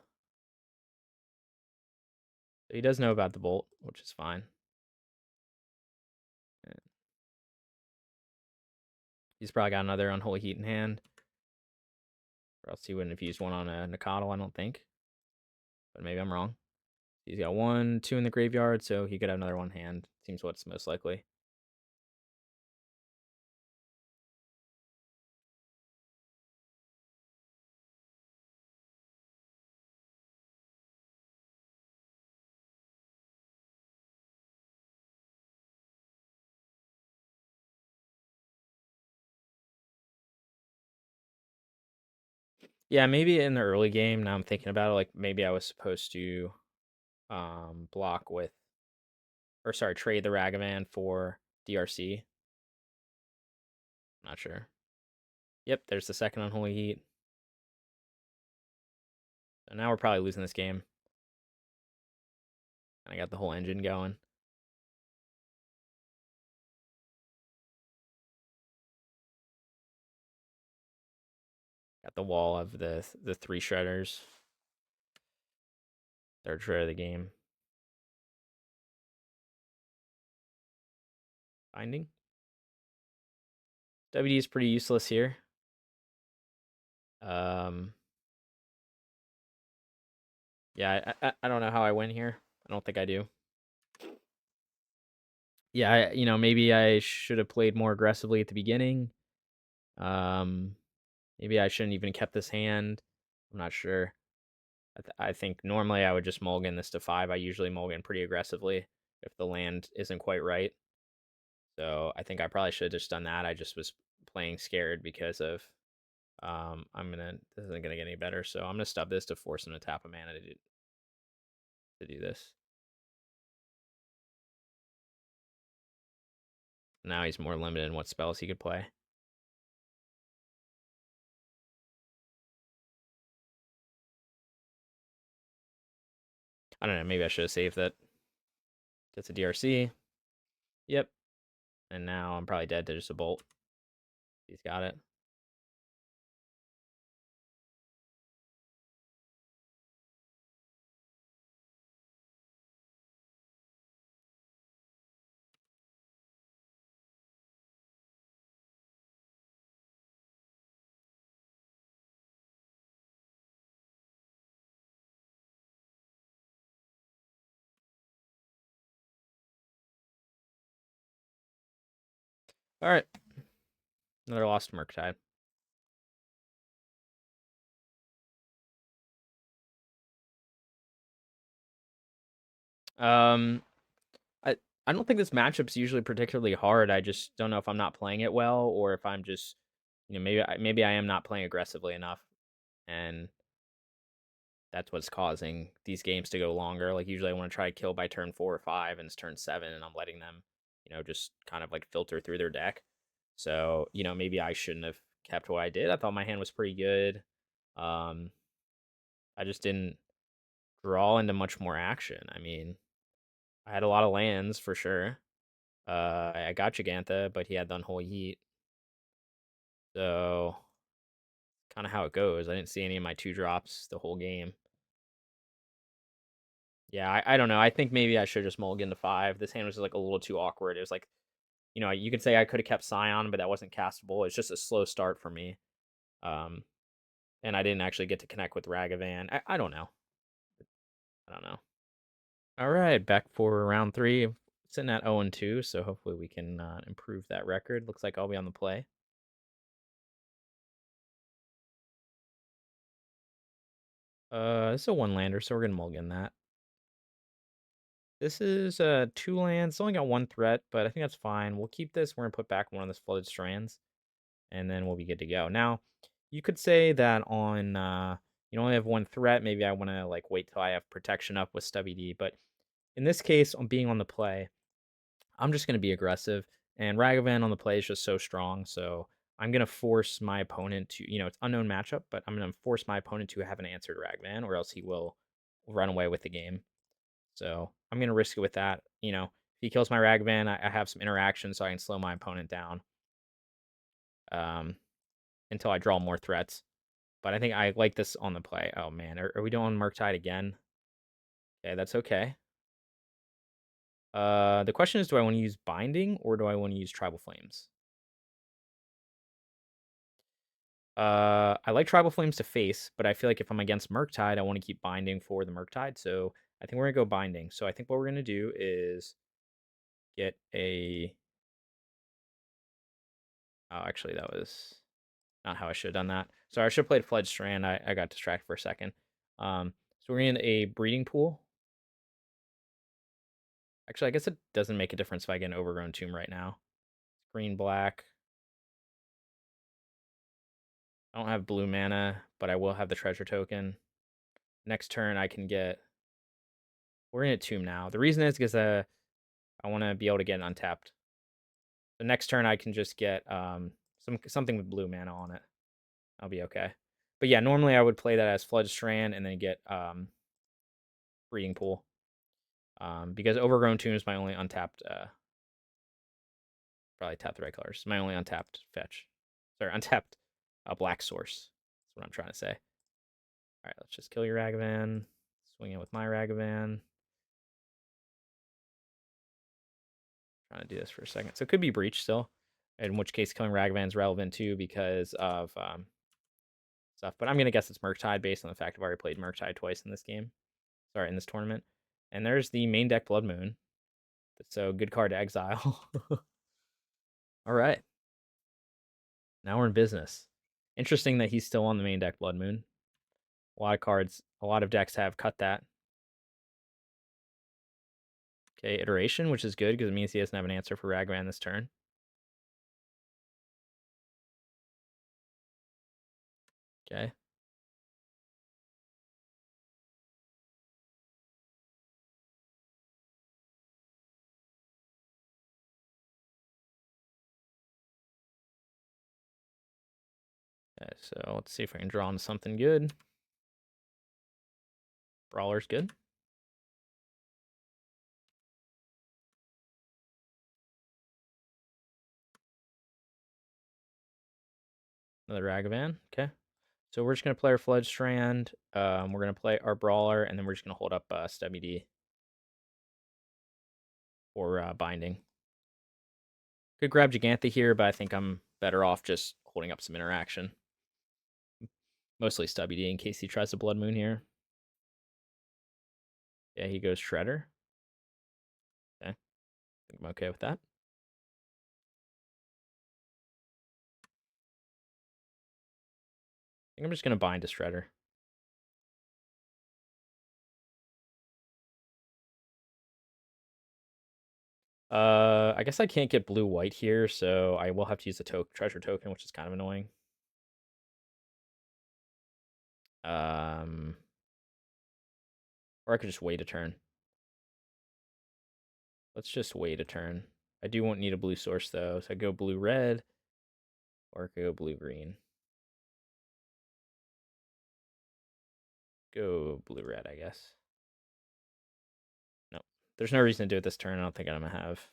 So he does know about the Bolt, which is fine. He's probably got another Unholy Heat in hand. Or else he wouldn't have used one on a Nicodle, I don't think. But maybe I'm wrong. He's got 1, 2 in the graveyard, so he could have another one in hand. Seems what's most likely. Yeah, maybe in the early game, now I'm thinking about it, like maybe I was supposed to block with, or sorry, trade the Ragavan for DRC. Not sure. Yep, there's the second Unholy Heat. So now we're probably losing this game. I got the whole engine going. Got the wall of the 3 shredders. Third shredder of the game. Binding. WD is pretty useless here. Yeah, I don't know how I win here. I don't think I do. Yeah, maybe I should have played more aggressively at the beginning. Maybe I shouldn't even kept this hand. I'm not sure. I think normally I would just mulligan this to 5. I usually mulligan pretty aggressively if the land isn't quite right. So I think I probably should have just done that. I just was playing scared because of this isn't gonna get any better. So I'm gonna stub this to force him to tap a mana to do this. Now he's more limited in what spells he could play. I don't know, maybe I should have saved that. Gets a DRC. Yep. And now I'm probably dead to just a bolt. He's got it. All right. Another lost Murktide. Um, I I don't think this matchup's usually particularly hard. I just don't know if I'm not playing it well or if I'm just, maybe I am not playing aggressively enough, and that's what's causing these games to go longer. Like usually I want to try to kill by turn 4 or 5, and it's turn 7, and I'm letting them, just kind of like filter through their deck. So maybe I shouldn't have kept what I did. I thought my hand was pretty good. I just didn't draw into much more action. I mean, I had a lot of lands for sure. I got Gigantha, but he had the Unholy Heat. So, kind of how it goes. I didn't see any of my 2 drops the whole game. Yeah, I don't know. I think maybe I should just mulligan to 5. This hand was just like a little too awkward. It was like, you could say I could have kept Scion, but that wasn't castable. It's just a slow start for me. Um, and I didn't actually get to connect with Ragavan. I don't know. I don't know. All right, back for round 3. Sitting at 0-2, so hopefully we can improve that record. Looks like I'll be on the play. This is a 1-lander, so we're gonna mulligan that. This is 2 lands. It's only got 1 threat, but I think that's fine. We'll keep this. We're gonna put back one of those flooded strands, and then we'll be good to go. Now, you could say that on you only have 1 threat. Maybe I want to like wait till I have protection up with Stubby D, but in this case, on being on the play, I'm just gonna be aggressive. And Ragavan on the play is just so strong, so I'm gonna force my opponent to, it's unknown matchup, but I'm gonna force my opponent to have an answer to Ragavan, or else he will run away with the game. So I'm gonna risk it with that. If he kills my Ragavan, I have some interaction so I can slow my opponent down um, until I draw more threats. But I think I like this on the play. Oh man, are we doing Murktide again? Okay, that's okay. The question is, do I want to use Binding or do I want to use Tribal Flames? I like Tribal Flames to face, but I feel like if I'm against Murktide, I want to keep Binding for the Murktide. So I think we're gonna go Binding. So I think what we're gonna do is get a. Oh, actually, that was not how I should have done that. Sorry, I should have played Fledged Strand. I got distracted for a second. So we're in a breeding pool. Actually, I guess it doesn't make a difference if I get an Overgrown Tomb right now. Green, black. I don't have blue mana, but I will have the treasure token. Next turn, I can get. We're in a tomb now. The reason is because I want to be able to get an untapped. The next turn, I can just get something with blue mana on it. I'll be okay. But yeah, normally I would play that as Flood Strand and then get Breeding Pool. Because Overgrown Tomb is my only untapped. Probably tap the right colors. My only untapped fetch. Sorry, untapped black source. That's what I'm trying to say. All right, let's just kill your Ragavan. Swing it with my Ragavan. Trying to do this for a second. So it could be Breach still, in which case killing Ragavan is relevant too because of stuff. But I'm going to guess it's Murktide based on the fact I've already played Murktide twice in this game. Sorry, in this tournament. And there's the main deck Blood Moon. So good card to exile. All right. Now we're in business. Interesting that he's still on the main deck Blood Moon. A lot of cards, a lot of decks have cut that. Okay, Iteration, which is good because it means he doesn't have an answer for Ragavan this turn. Okay. Okay, so let's see if I can draw on something good. Brawler's good. Another Ragavan. Okay. So we're just going to play our Fledged Strand. We're going to play our Brawler, and then we're just going to hold up Stubby D or Binding. Could grab Gigantha here, but I think I'm better off just holding up some interaction. Mostly Stubby D in case he tries to Blood Moon here. Yeah, he goes Shredder. Okay. I think I'm okay with that. I think I'm just going to bind to Shredder. I guess I can't get blue-white here, so I will have to use the treasure token, which is kind of annoying. Or I could just wait a turn. Let's just wait a turn. I do won't need a blue source, though, so I go blue-red, or I could go blue-green. Go blue-red, I guess. No, there's no reason to do it this turn. I don't think I'm going to have...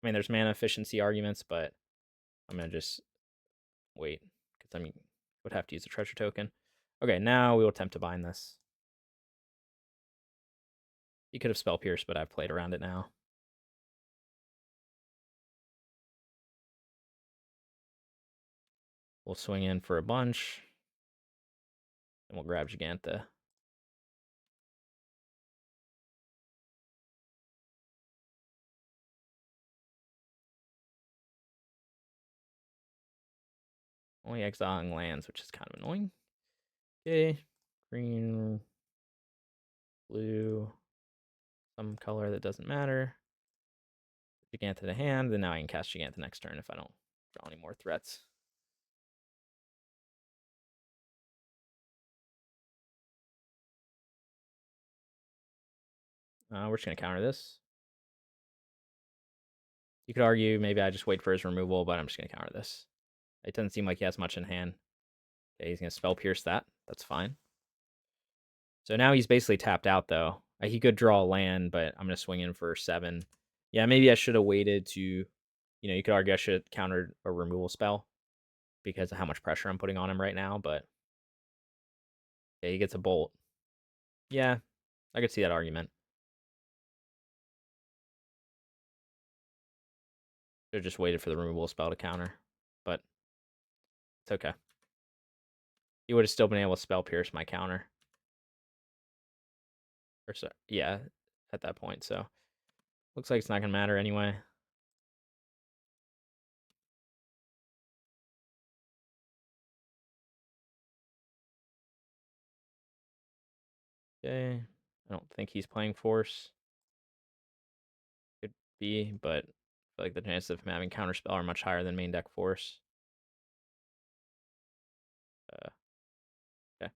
I mean, there's mana efficiency arguments, but I'm going to just wait, because I mean, would have to use a treasure token. Okay, now we will attempt to bind this. You could have Spell Pierce, but I've played around it now. We'll swing in for a bunch. And we'll grab Giganta. Only exiling lands, which is kind of annoying. Okay. Green, blue, some color that doesn't matter. Giganta to hand, then now I can cast Giganta next turn if I don't draw any more threats. We're just going to counter this. You could argue maybe I just wait for his removal, but I'm just going to counter this. It doesn't seem like he has much in hand. Okay, he's going to Spell Pierce that. That's fine. So now he's basically tapped out, though. He could draw a land, but I'm going to swing in for 7. Yeah, maybe I should have waited to... you could argue I should have countered a removal spell because of how much pressure I'm putting on him right now, but... yeah, he gets a bolt. Yeah, I could see that argument. Should have just waited for the removal spell to counter, but it's okay. He would have still been able to Spell Pierce my counter. Or so, yeah, at that point, so... looks like it's not going to matter anyway. Okay, I don't think he's playing Force. Could be, but I feel like the chances of him having Counterspell are much higher than main deck Force. Okay.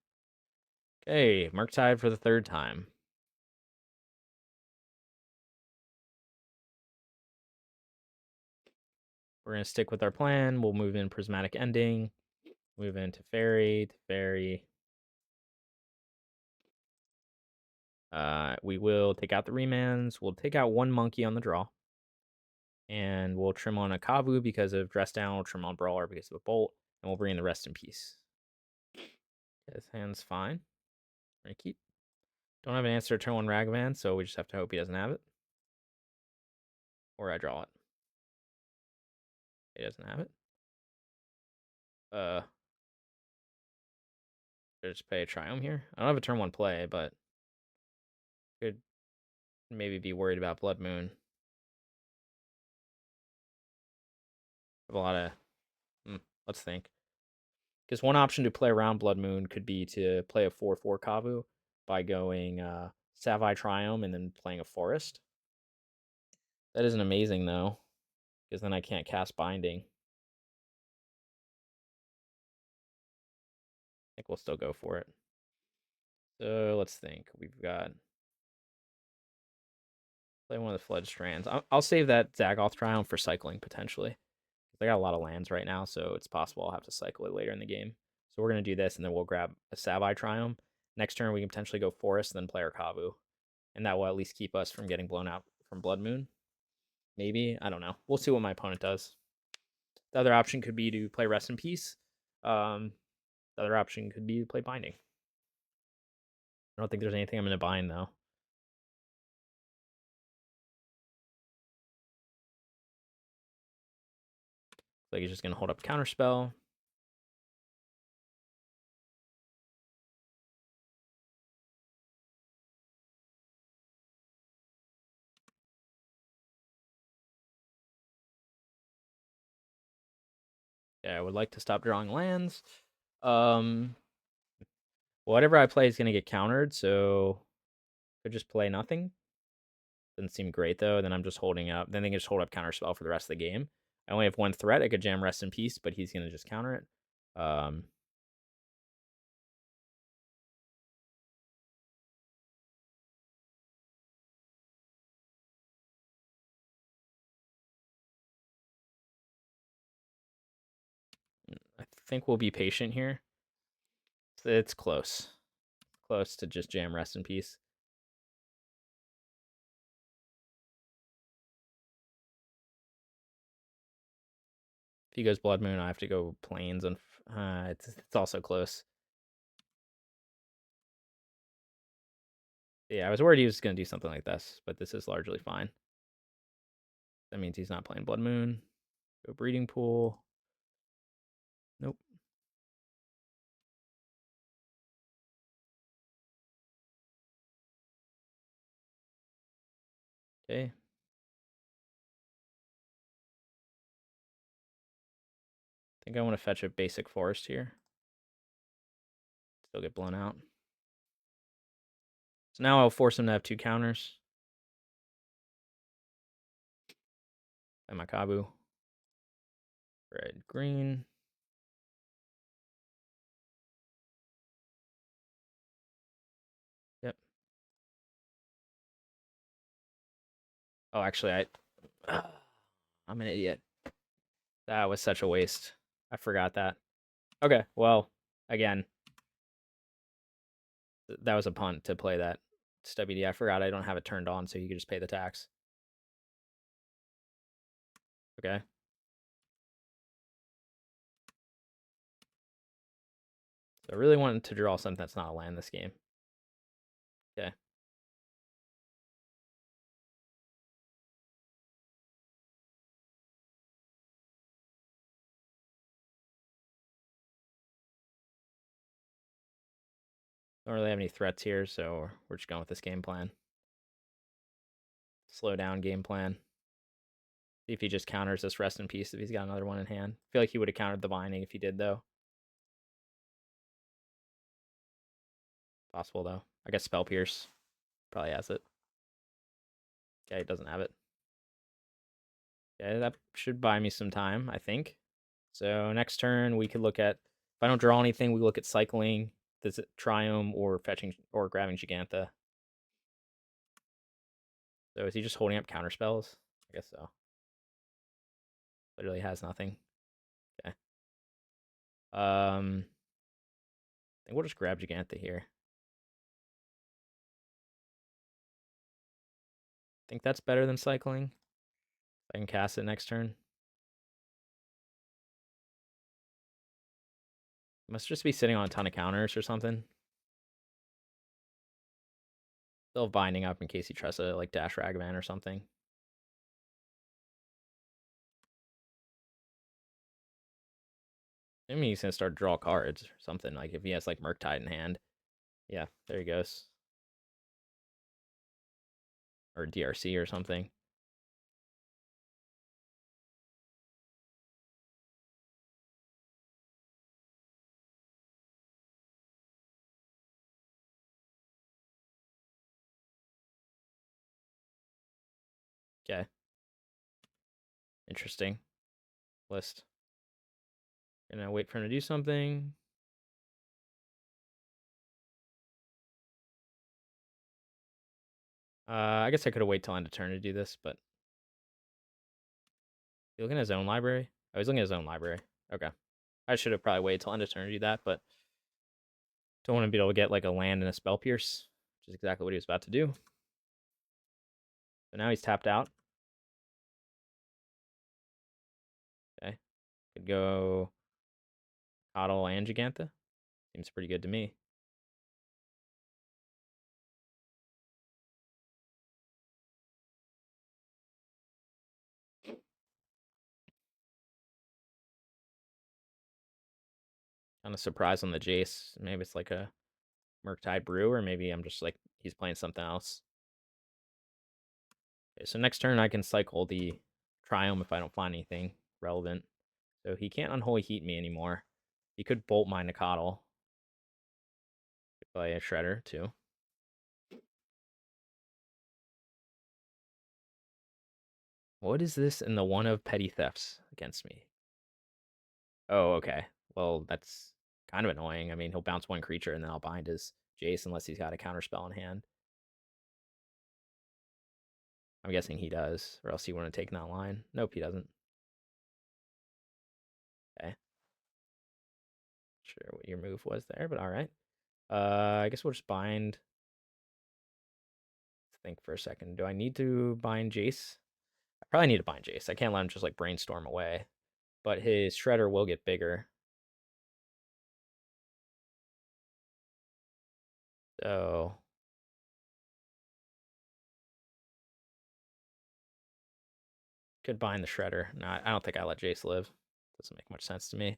Okay, Murktide for the 3rd time. We're going to stick with our plan. We'll move in Prismatic Ending. Move into Fairy, to Fairy. We will take out the remands. We'll take out 1 Monkey on the draw. And we'll trim on a Kavu because of Dress Down. We'll trim on Brawler because of a Bolt. And we'll bring in the Rest in Peace. His hand's fine. We're going to keep. Don't have an answer to turn 1 Ragavan, so we just have to hope he doesn't have it. Or I draw it. He doesn't have it. Should I just play a Triumph here? I don't have a turn 1 play, but could maybe be worried about Blood Moon. Have a lot of... let's think. Because one option to play around Blood Moon could be to play a 4/4 Kavu by going Savai Triumph and then playing a Forest. That isn't amazing, though, because then I can't cast Binding. I think we'll still go for it. So let's think. We've got... play one of the Flood Strands. I'll save that Zagoth Triumph for cycling, potentially. I got a lot of lands right now, so it's possible I'll have to cycle it later in the game. So we're going to do this, and then we'll grab a Savai Triumph. Next turn, we can potentially go Forest, then play our Kavu. And that will at least keep us from getting blown out from Blood Moon. Maybe. I don't know. We'll see what my opponent does. The other option could be to play Rest in Peace. The other option could be to play Binding. I don't think there's anything I'm going to bind, though. Like he's just going to hold up Counterspell. Yeah, I would like to stop drawing lands. Whatever I play is going to get countered, so could just play nothing. Doesn't seem great, though. Then I'm just holding up. Then they can just hold up Counterspell for the rest of the game. I only have 1 threat. I could jam Rest in Peace, but he's going to just counter it. I think we'll be patient here. It's close. Close to just jam Rest in Peace. If he goes Blood Moon, I have to go Plains, and it's also close. Yeah, I was worried he was going to do something like this, but this is largely fine. That means he's not playing Blood Moon. Go Breeding Pool. Nope. Okay. I think I want to fetch a basic forest here. Still get blown out. So now I'll force him to have 2 counters. And my Kabu. Red, green. Yep. Oh, actually, I'm an idiot. That was such a waste. I forgot that. Okay, well, again, that was a punt to play that SWD. I forgot I don't have it turned on, so you could just pay the tax. Okay. So I really wanted to draw something that's not a land this game. Okay. Don't really have any threats here, so we're just going with this game plan. Slow down game plan. See if he just counters this rest in peace if he's got another one in hand. I feel like he would have countered the binding if he did, though. Possible, though. I guess Spell Pierce probably has it. Okay, it doesn't have it. Okay, that should buy me some time, I think. So next turn, we could look at, if I don't draw anything, we look at cycling, this Triome, or fetching, or grabbing Gigantha. So is he just holding up counter spells? I guess so. Literally has nothing. Okay. I think we'll just grab Gigantha here. I think that's better than cycling. I can cast it next turn. Must just be sitting on a ton of counters or something. Still binding up in case he tries to like dash Ragavan or something. I mean, he's gonna start to draw cards or something. Like if he has like Murktide in hand. Yeah, there he goes. Or DRC or something. Okay. Interesting. List. Gonna wait for him to do something. I guess I could have waited till end of turn to do this, but you looking at his own library? Oh, he's looking at his own library. Okay. I should have probably waited till end of turn to do that, but don't want to be able to get like a land and a spell pierce, which is exactly what he was about to do. So now he's tapped out. Okay. Could go Coddle and Gigantha. Seems pretty good to me. Kind of surprised on the Jace. Maybe it's like a Murktide Brew, or maybe I'm just like he's playing something else. Okay, so next turn I can cycle the Triome if I don't find anything relevant. So he can't Unholy Heat me anymore. He could Bolt my Coddle. Could play a Shredder too. What is this in the one of petty thefts against me? Oh, okay. Well, that's kind of annoying. I mean, he'll bounce one creature and then I'll bind his Jace unless he's got a counter spell in hand. I'm guessing he does, or else he wouldn't have taken that line. Nope, he doesn't. Okay. Sure what your move was there, but all right. I guess we'll just bind. Let's think for a second. Do I need to bind Jace? I probably need to bind Jace. I can't let him just like brainstorm away. But his Shredder will get bigger. So could bind the Shredder. No, I don't think I let Jace live. Doesn't make much sense to me.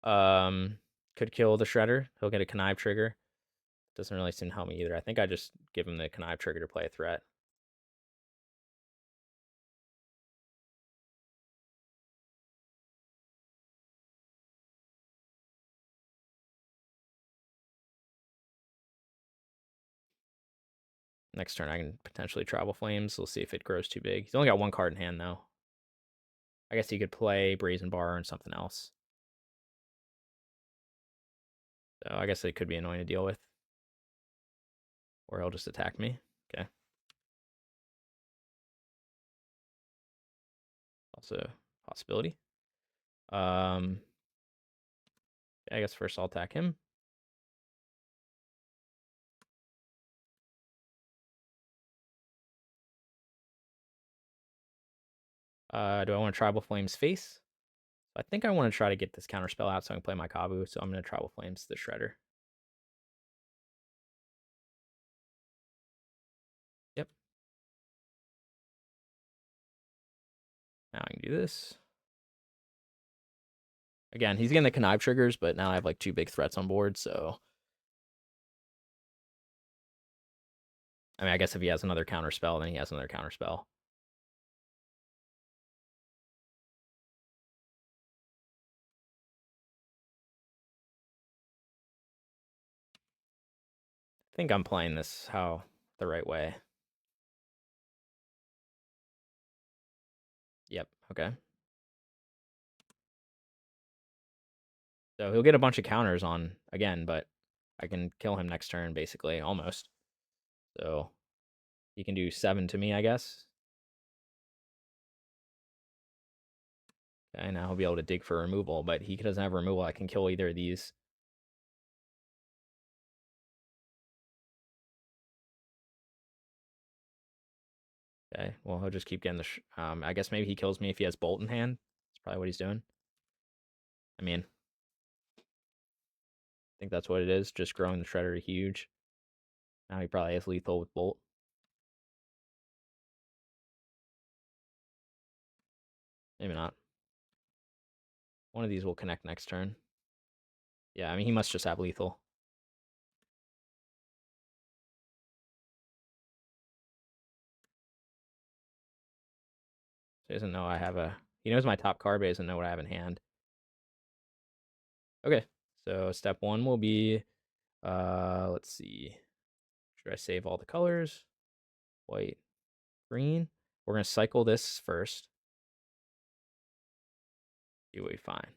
Could kill the Shredder. He'll get a connive trigger. doesn't really seem to help me either. I think I just give him the connive trigger to play a threat. Next turn, I can potentially Travel Flames. We'll see if it grows too big. He's only got one card in hand, though. I guess he could play Brazen Bar and something else. So I guess it could be annoying to deal with. Or he'll just attack me. Okay. Also a possibility. I guess first I'll attack him. Do I want to Tribal Flames face? I think I want to try to get this counter spell out so I can play my Kabu. So I'm going to Tribal Flames the Shredder. Yep. Now I can do this. Again, he's getting the connive triggers, but now I have like 2 big threats on board, so I mean, I guess if he has another counter spell, then he has another counter spell. I think I'm playing this the right way. Yep, okay. So he'll get a bunch of counters on again, but I can kill him next turn, basically, almost. So he can do 7 to me, I guess. Okay, now he'll be able to dig for removal, but he doesn't have removal. I can kill either of these. Okay, well, he'll just keep getting I guess maybe he kills me if he has Bolt in hand. That's probably what he's doing. I mean, I think that's what it is, just growing the Shredder huge. Now he probably has lethal with Bolt. Maybe not. One of these will connect next turn. Yeah, I mean, he must just have lethal. So he doesn't know I have a... He knows my top card, but he doesn't know what I have in hand. Okay, so step 1 will be... let's see. Should I save all the colors? White, green. We're going to cycle this first. You will be fine.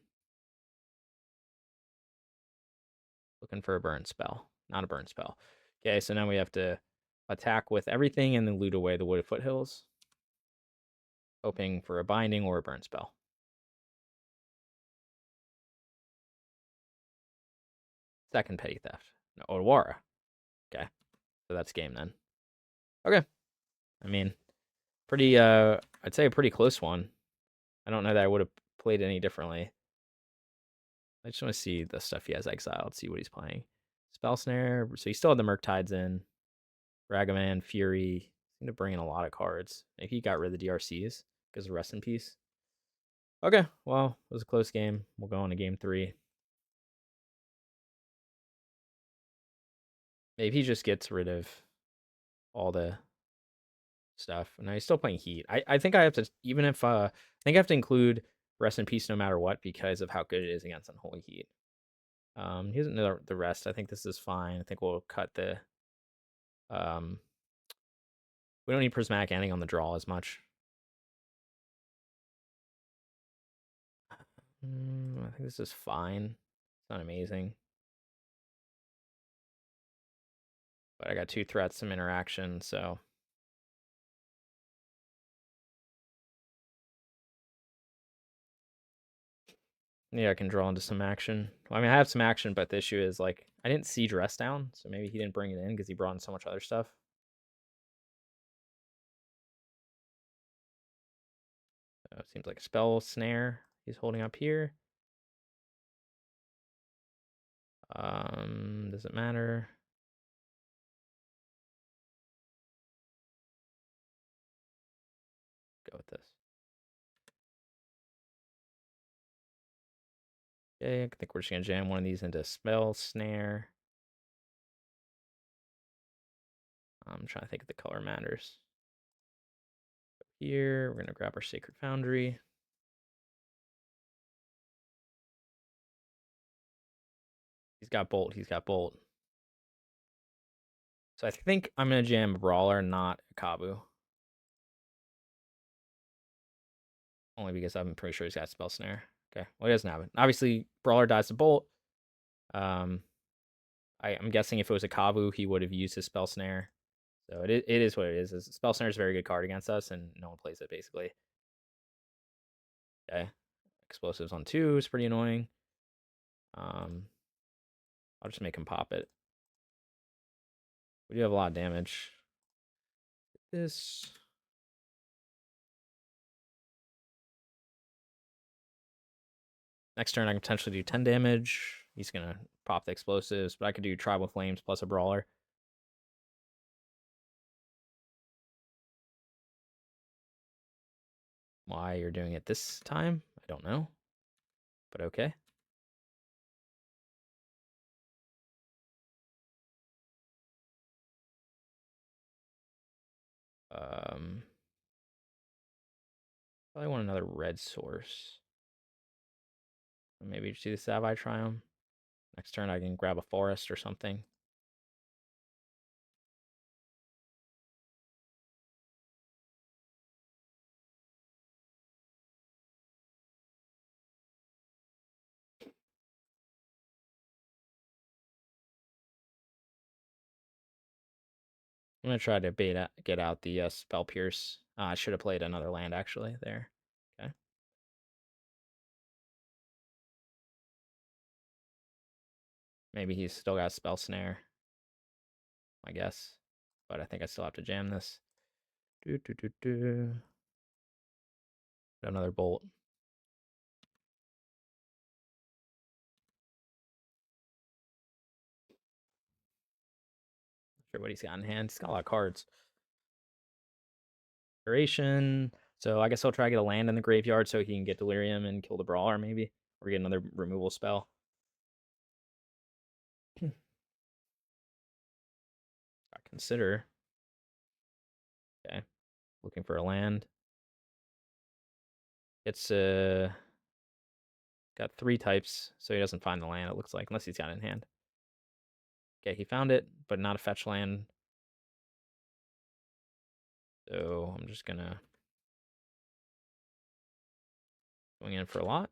Looking for a burn spell. Not a burn spell. Okay, so now we have to attack with everything and then loot away the Wooded Foothills. Hoping for a binding or a burn spell. Second petty theft. No, Odawara. Okay. So that's game then. Okay. I mean, pretty I'd say a pretty close one. I don't know that I would have played any differently. I just want to see the stuff he has exiled, see what he's playing. Spell Snare. So he still had the Murktides in. Ragaman, Fury. Seem to bring in a lot of cards. Maybe he got rid of the DRCs because of Rest in Peace. Okay, well, it was a close game. We'll go on to game 3. Maybe he just gets rid of all the stuff. No, he's still playing Heat. I think I have to, even if I think I have to include Rest in Peace no matter what because of how good it is against Unholy Heat. He doesn't know the rest. I think this is fine. I think we'll cut the we don't need Prismatic Ending on the draw as much. I think this is fine. It's not amazing. But I got 2 threats, some interaction, so yeah, I can draw into some action. Well, I mean, I have some action, but the issue is, like, I didn't siege Rest down, so maybe he didn't bring it in because he brought in so much other stuff. So it seems like a Spell Snare he's holding up here. Does it matter? Go with this. Okay, I think we're just gonna jam one of these into Spell Snare. I'm trying to think if the color matters. Here, we're gonna grab our Sacred Foundry. He's got Bolt. He's got Bolt. So I think I'm gonna jam a Brawler, not a Kabu. Only because I'm pretty sure he's got Spell Snare. Okay, well he doesn't have it. Obviously, Brawler dies to Bolt. I'm guessing if it was a Kabu, he would have used his Spell Snare. So it is what it is. Spell Snare is a very good card against us, and no one plays it basically. Okay, Explosives on 2 is pretty annoying. I'll just make him pop it. We do have a lot of damage. This. Next turn, I can potentially do 10 damage. He's going to pop the explosives, but I could do Tribal Flames plus a Brawler. Why you're doing it this time, I don't know. But okay. Probably want another red source. Maybe just do the Savai Triumph. Next turn, I can grab a forest or something. I'm going to try to get out the Spell Pierce. I should have played another land, actually, there. Okay. Maybe he's still got Spell Snare, I guess. But I think I still have to jam this. Another Bolt. Not sure what he's got in hand. He's got a lot of cards. Duration. So I guess I'll try to get a land in the graveyard so he can get Delirium and kill the Brawler, maybe. Or get another removal spell. I consider. Okay. Looking for a land. It's got 3 types, so he doesn't find the land, it looks like, unless he's got it in hand. Okay, he found it, but not a fetch land. So I'm just gonna going in for a lot.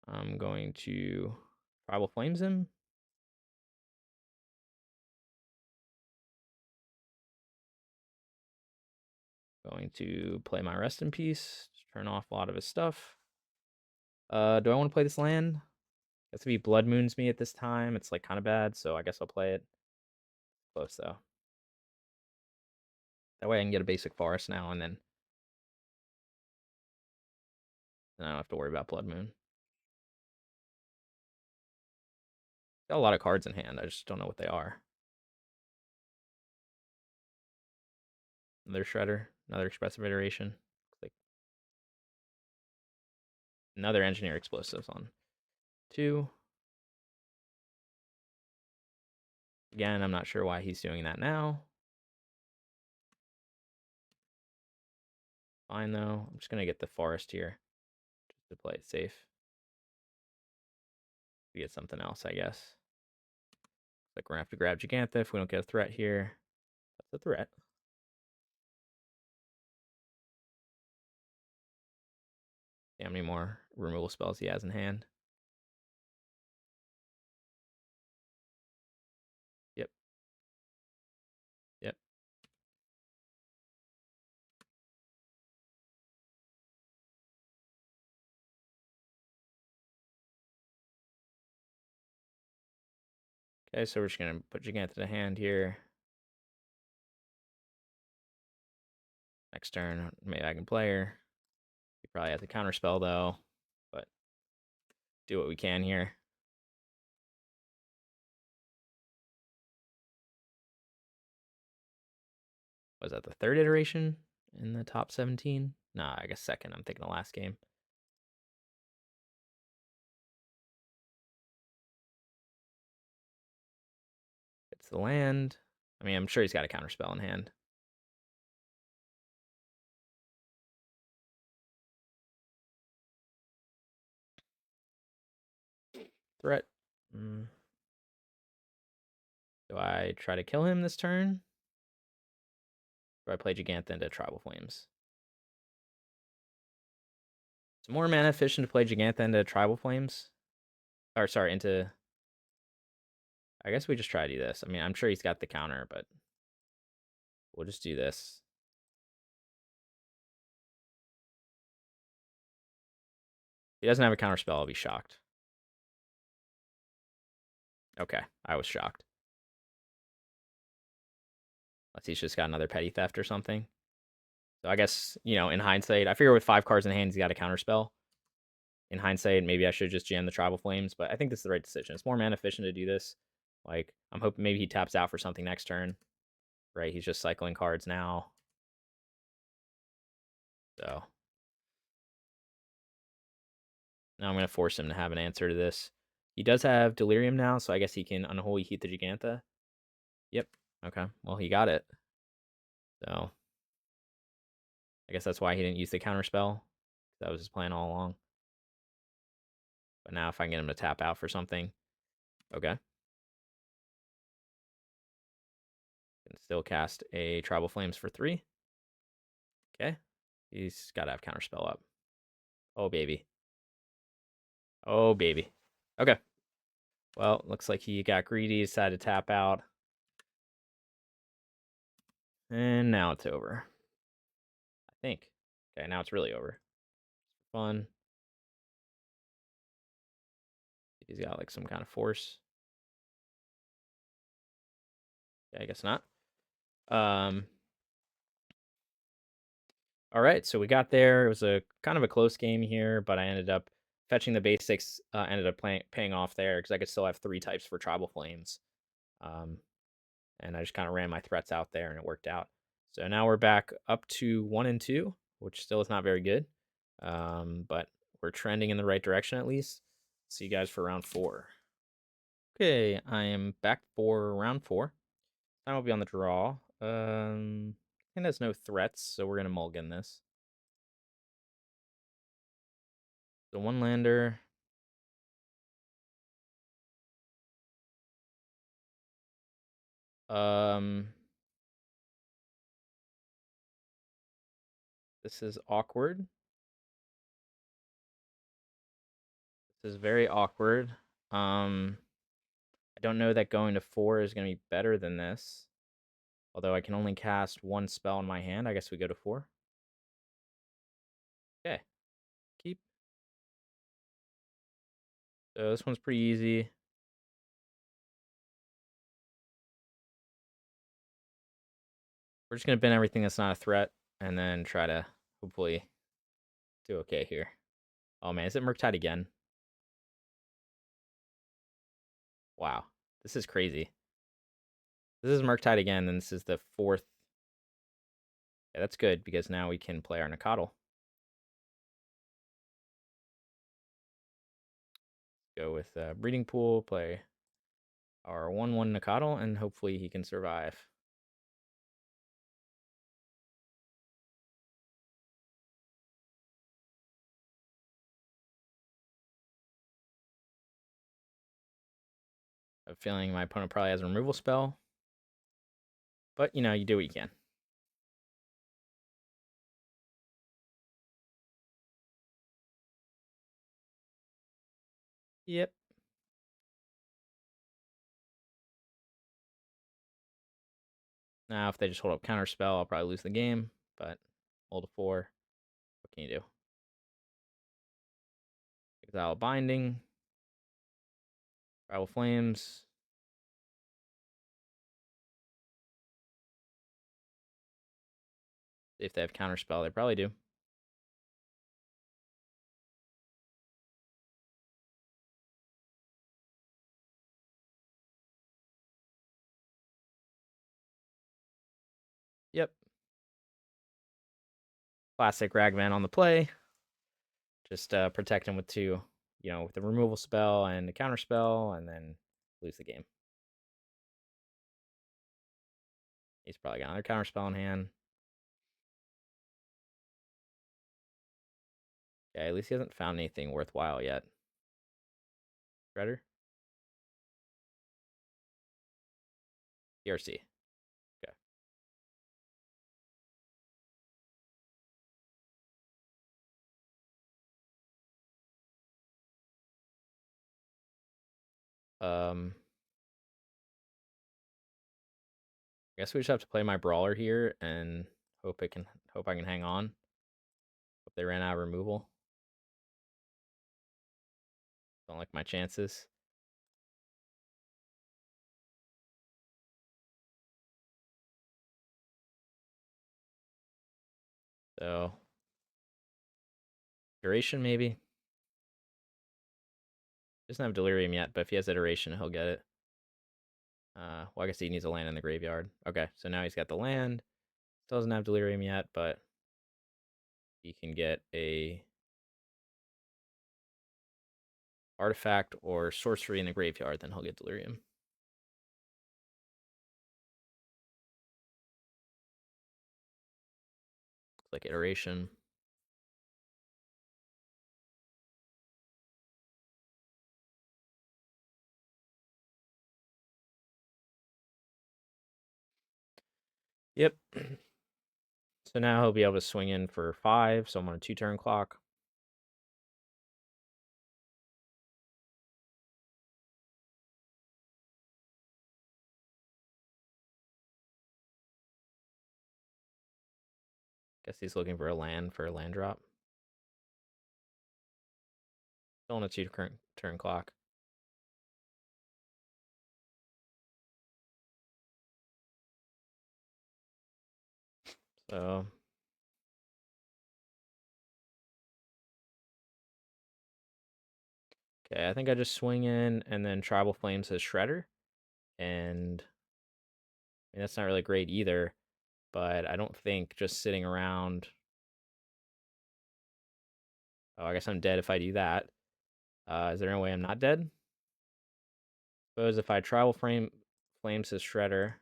I'm going to Tribal Flames him. Going to play my Rest in Peace, turn off a lot of his stuff. Do I want to play this land? It's gonna be Blood Moons me at this time. It's like kind of bad, so I guess I'll play it. Close though. That way I can get a basic forest now, and then I don't have to worry about Blood Moon. Got a lot of cards in hand. I just don't know what they are. Another Shredder, another Expressive Iteration. Like another Engineer Explosives on 2. Again, I'm not sure why he's doing that now. Fine though. I'm just gonna get the forest here just to play it safe. We get something else, I guess. Like we're gonna have to grab Gigantha if we don't get a threat here. That's a threat. See how many more removal spells he has in hand. Yep. Yep. Okay, so we're just gonna put Gigantha to hand here. Next turn, maybe I can play her. He probably has a counter spell though, but do what we can here. Was that the 3rd iteration in the top 17? Nah, I guess 2nd. I'm thinking the last game. It's the land. I mean, I'm sure he's got a counterspell in hand. Threat. Do I try to kill him this turn? Or do I play Gigantha into Tribal Flames? It's more mana efficient to play Gigantha into Tribal Flames. Or, sorry, into... I guess we just try to do this. I mean, I'm sure he's got the counter, but... We'll just do this. If he doesn't have a counterspell, I'll be shocked. Okay, I was shocked. Unless he's just got another Petty Theft or something. So I guess, in hindsight, I figure with 5 cards in hand, he's got a counterspell. In hindsight, maybe I should just jam the Tribal Flames, but I think this is the right decision. It's more mana efficient to do this. Like, I'm hoping maybe he taps out for something next turn. Right, he's just cycling cards now. So now I'm going to force him to have an answer to this. He does have Delirium now, so I guess he can Unholy Heat the Gigantha. Yep. Okay. Well, he got it. So I guess that's why he didn't use the counterspell. That was his plan all along. But now if I can get him to tap out for something. Okay. Can still cast a Tribal Flames for 3. Okay. He's got to have counterspell up. Oh, baby. Oh, baby. Okay. Well, looks like he got greedy, decided to tap out. And now it's over. I think. Okay, now it's really over. Fun. He's got like some kind of force. Yeah, I guess not. All right, so we got there. It was a kind of a close game here, but I ended up fetching the basics. Ended up paying off there because I could still have 3 types for Tribal Flames. And I just kind of ran my threats out there, and it worked out. So now we're back up to 1 and 2, which still is not very good, but we're trending in the right direction at least. See you guys for round 4. Okay, I am back for round 4. Time will be on the draw. And there's no threats, so we're gonna mulligan this. So 1 lander. This is awkward. This is very awkward. I don't know that going to 4 is gonna be better than this. Although I can only cast 1 spell in my hand. I guess we go to 4. Okay. Keep. So this one's pretty easy. We're just going to bin everything that's not a threat and then try to hopefully do okay here. Oh man, is it Murktide again? Wow. This is crazy. This is Murktide again, and this is the 4th. Yeah, that's good because now we can play our Nakatl. Go with Breeding Pool, play our 1/1 Nakatl, and hopefully he can survive. I have a feeling my opponent probably has a removal spell. But, you do what you can. Yep. Now, if they just hold up Counterspell, I'll probably lose the game. But hold a 4. What can you do? Exile Binding. Rival Flames. If they have Counterspell, they probably do. Yep. Classic Ragman on the play. Just protect him with 2, with the removal spell and the counter spell, and then lose the game. He's probably got another counterspell in hand. Okay, at least he hasn't found anything worthwhile yet. Shredder? DRC. Okay. I guess we just have to play my brawler here and hope I can hang on. Hope they ran out of removal. Don't like my chances. So duration maybe. Doesn't have delirium yet, but if he has iteration, he'll get it. Well, I guess he needs a land in the graveyard. Okay, so now he's got the land. Still doesn't have delirium yet, but he can get a artifact or sorcery in the graveyard, then he'll get delirium. Like iteration. Yep. So now he'll be able to swing in for 5, so I'm on a 2-turn clock. Guess he's looking for a land drop. Still on a 2-turn clock. So okay, I think I just swing in and then Tribal Flames his Shredder. And I mean, that's not really great either, but I don't think just sitting around. Oh, I guess I'm dead if I do that. Is there any way I'm not dead? Suppose if I Tribal Flames his Shredder.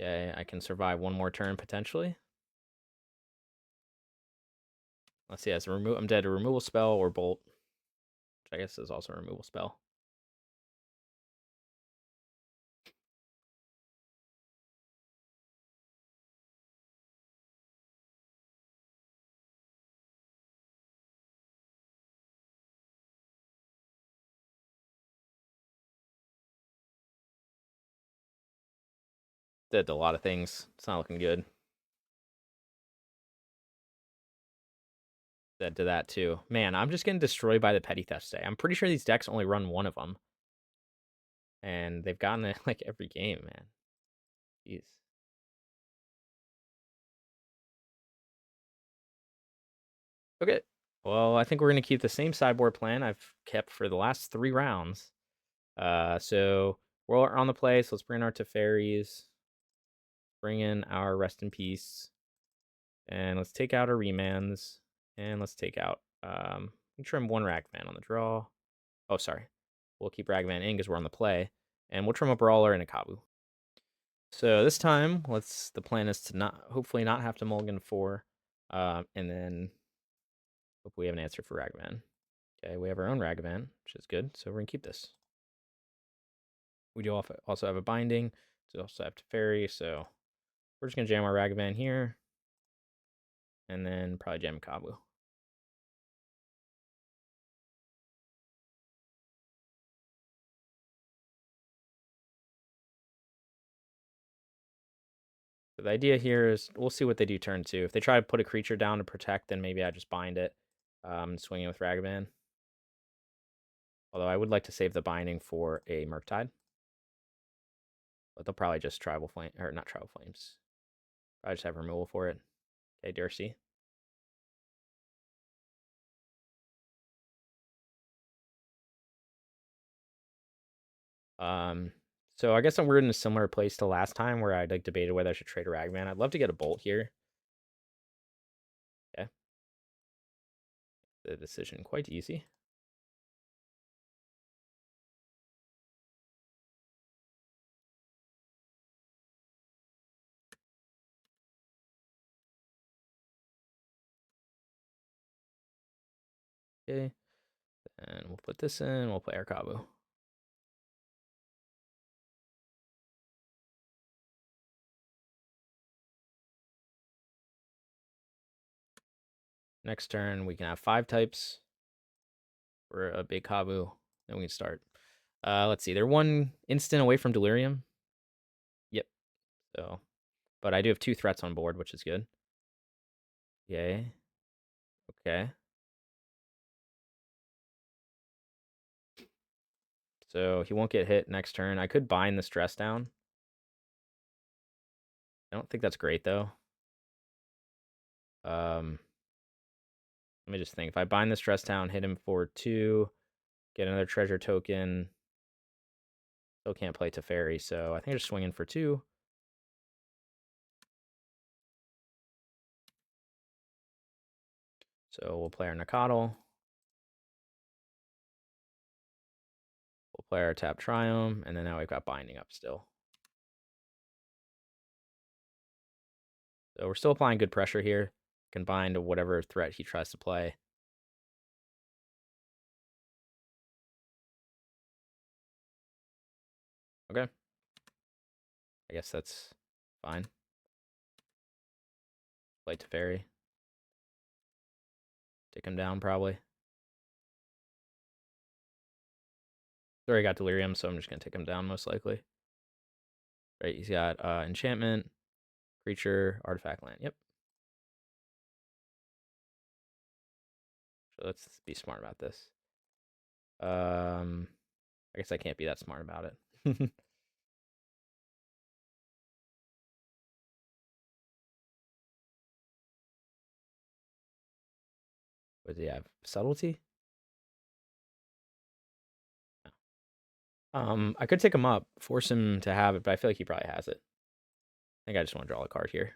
Okay, I can survive one more turn potentially. Let's see, I'm dead to removal spell or bolt, which I guess is also a removal spell. Did a lot of things. It's not looking good. Dead to that too. Man, I'm just getting destroyed by the petty theft today. I'm pretty sure these decks only run one of them. And they've gotten it like every game, man. Jeez. Okay. Well, I think we're going to keep the same sideboard plan I've kept for the last 3 rounds. So we're on the play, so let's bring in our Teferis. Bring in our Rest in Peace. And let's take out our remands. And let's take out, trim 1 Ragman on the draw. Oh, sorry. We'll keep Ragman in because we're on the play. And we'll trim a Brawler and a Kabu. So this time, the plan is to hopefully not have to mulligan 4. And then hope we have an answer for Ragman. Okay, we have our own Ragavan, which is good. So we're going to keep this. We do also have a binding. We also have Teferi, so we're just going to jam our Ragavan here. And then probably jam Kabu. So the idea here is we'll see what they do turn 2. If they try to put a creature down to protect, then maybe I just bind it. Swing it with Ragavan. Although I would like to save the binding for a Murktide. But they'll probably just Tribal Flame, or not Tribal Flames. I just have removal for it. Okay, Darcy. So I guess we're in a similar place to last time where I'd like debated whether I should trade a Ragman. I'd love to get a Bolt here. Okay. the decision quite easy. Okay, and we'll put this in. We'll play our Kabu. Next turn, we can have 5 types for a big Kabu. Then we can start. Let's see. They're 1 instant away from Delirium. Yep. So, but I do have 2 threats on board, which is good. Yay. Okay. So he won't get hit next turn. I could bind the stress down. I don't think that's great though. Let me just think. If I bind the stress down, hit him for 2, get another treasure token. Still can't play Teferi, so I think I'm just swinging for 2. So we'll play our Nakatl. We'll play our Tap Triumph, and then now we've got Binding up still. So we're still applying good pressure here. Can bind to whatever threat he tries to play. Okay. I guess that's fine. Play Teferi. Take him down probably. He already got Delirium, so I'm just going to take him down most likely. Right, he's got Enchantment, Creature, Artifact, Land. Yep. So let's be smart about this. I guess I can't be that smart about it. What does he have? Subtlety? I could take him up, force him to have it, but I feel like he probably has it. I think I just want to draw a card here.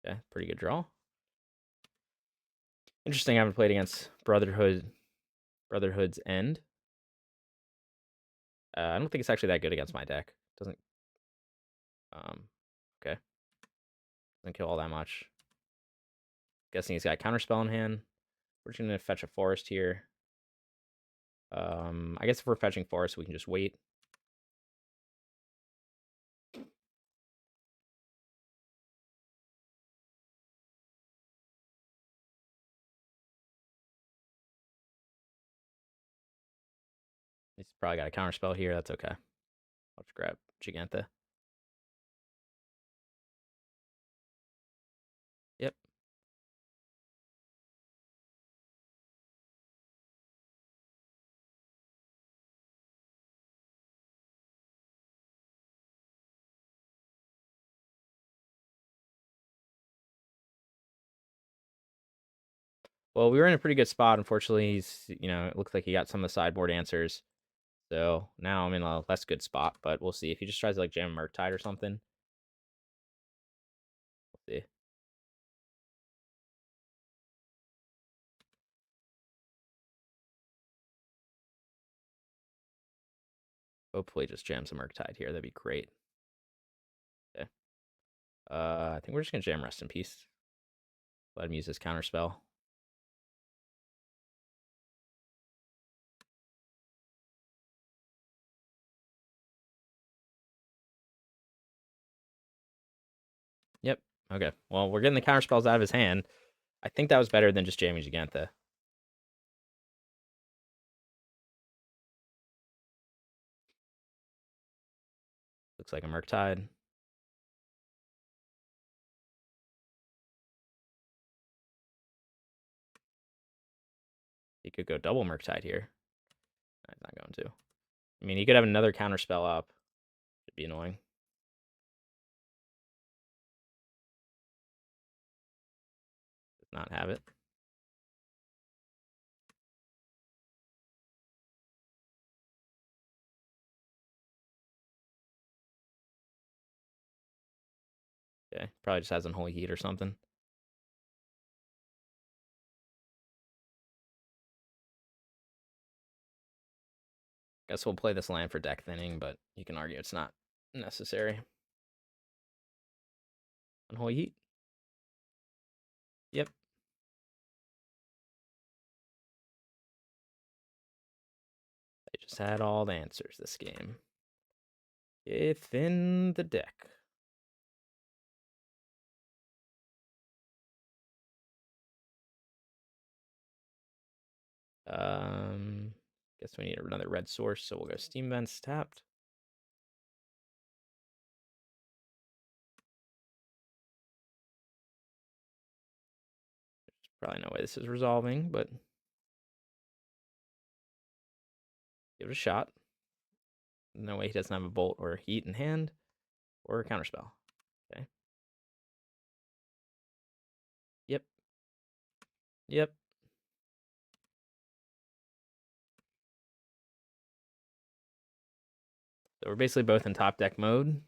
Yeah, pretty good draw. Interesting, I haven't played against Brotherhood's End. I don't think it's actually that good against my deck. Doesn't okay. Doesn't kill all that much. Guessing he's got Counterspell in hand. We're just gonna fetch a forest here. I guess if we're fetching forest, we can just wait. He's probably got a Counterspell here. That's okay. I'll just grab Giganta. Yep. Well, we were in a pretty good spot. Unfortunately, it looks like he got some of the sideboard answers. So now I'm in a less good spot, but we'll see. If he just tries to like jam Murktide or something, we'll see. Hopefully just jams a Murktide here. That'd be great. Okay. I think we're just gonna jam Rest in Peace. Let him use his counterspell. Yep. Okay. Well, we're getting the counterspells out of his hand. I think that was better than just jamming Giganta. Looks like a Murktide. He could go double Murktide here. He's not going to. I mean, he could have another counterspell up. It'd be annoying. Does not have it. Okay. Probably just has Unholy Heat or something. Guess we'll play this land for deck thinning, but you can argue it's not necessary. Unholy Heat. Yep. They just had all the answers this game. Thin the deck. Guess we need another red source, so we'll go Steam Vents tapped. There's probably no way this is resolving, but give it a shot. No way he doesn't have a bolt or heat in hand or a counterspell. Okay. Yep. Yep. So we're basically both in top deck mode.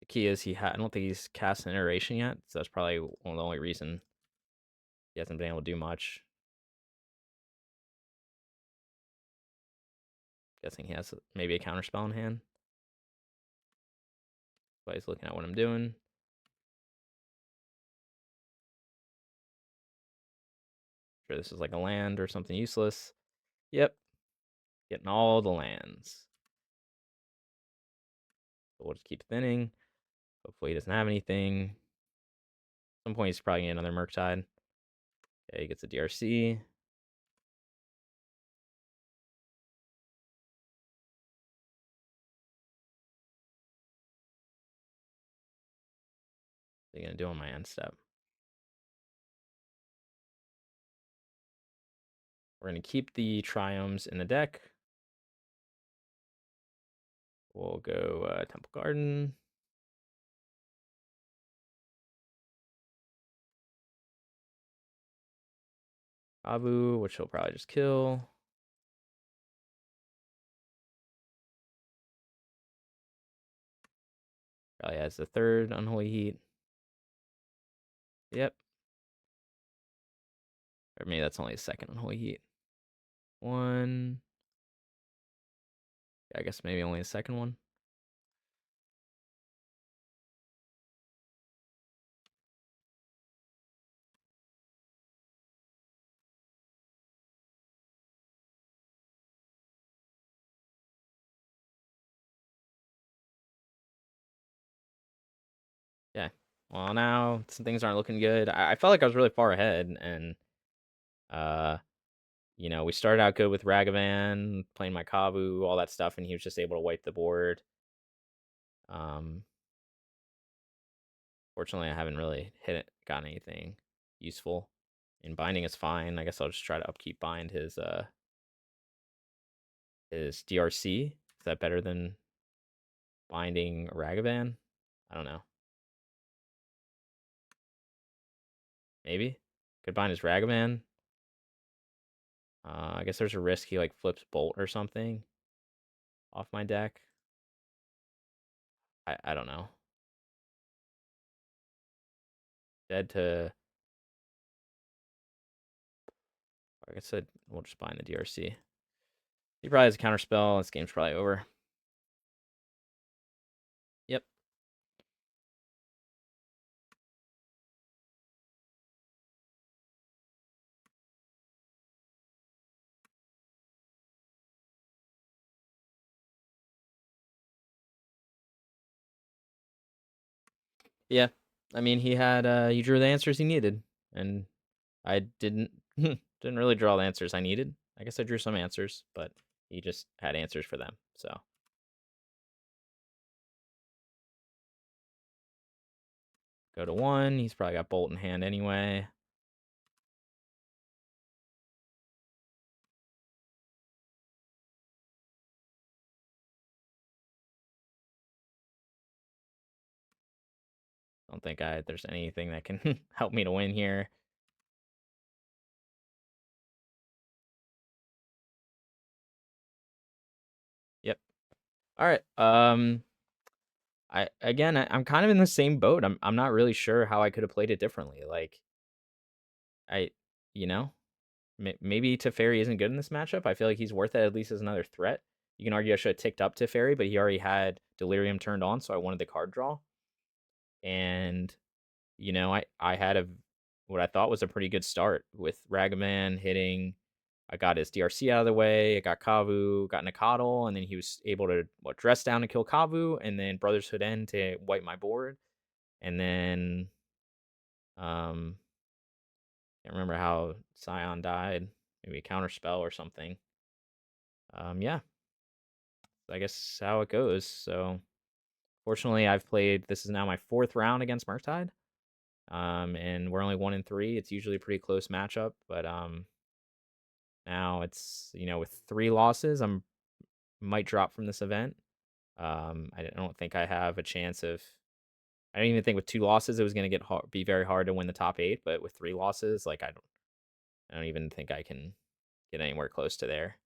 The key is I don't think he's cast an iteration yet, so that's probably one of the only reason he hasn't been able to do much. Guessing he has maybe a counterspell in hand. But he's looking at what I'm doing. Sure, this is like a land or something useless. Yep. Getting all the lands. So we'll just keep thinning. Hopefully he doesn't have anything. At some point he's probably getting another Murktide. Okay, he gets a DRC. What are you gonna do on my end step? We're gonna keep the triomes in the deck. We'll go Temple Garden. Abu, which he'll probably just kill. Probably has the third Unholy Heat. Yep. Or maybe that's only a second Unholy Heat. One. I guess maybe only a second one. Yeah. Well, now some things aren't looking good. I felt like I was really far ahead, and we started out good with Ragavan, playing my Kabu, all that stuff, and he was just able to wipe the board. Fortunately, I haven't really got anything useful. And binding is fine. I guess I'll just try to upkeep bind his DRC. Is that better than binding Ragavan? I don't know. Maybe. Could bind his Ragavan. I guess there's a risk he like flips Bolt or something off my deck. I don't know. Dead to. Like I said, we'll just bind the DRC. He probably has a counterspell. This game's probably over. Yep. Yeah. I mean, he drew the answers he needed, and I didn't didn't really draw the answers I needed. I guess I drew some answers, but he just had answers for them. So go to 1. He's probably got Bolt in hand anyway. Don't think there's anything that can help me to win here. Yep. All right. I'm kind of in the same boat. I'm not really sure how I could have played it differently. Like I you know, maybe Teferi isn't good in this matchup. I feel like he's worth it at least as another threat. You can argue I should have ticked up Teferi, but he already had Delirium turned on, so I wanted the card draw. And I had what I thought was a pretty good start with Ragaman hitting. I got his DRC out of the way. I got Kavu, got Nikadal, and then he was able to dress down and kill Kavu, and then Brothers Hood End to wipe my board. And then can't remember how Scion died. Maybe a counter spell or something. Yeah, I guess how it goes. So fortunately, I've played. This is now my 4th round against Murktide. And we're only 1-3. It's usually a pretty close matchup, but now it's with 3 losses, might drop from this event. I don't think I have a chance of. I don't even think with 2 losses it was going to be very hard to win the top 8. But with 3 losses, like I don't even think I can get anywhere close to there.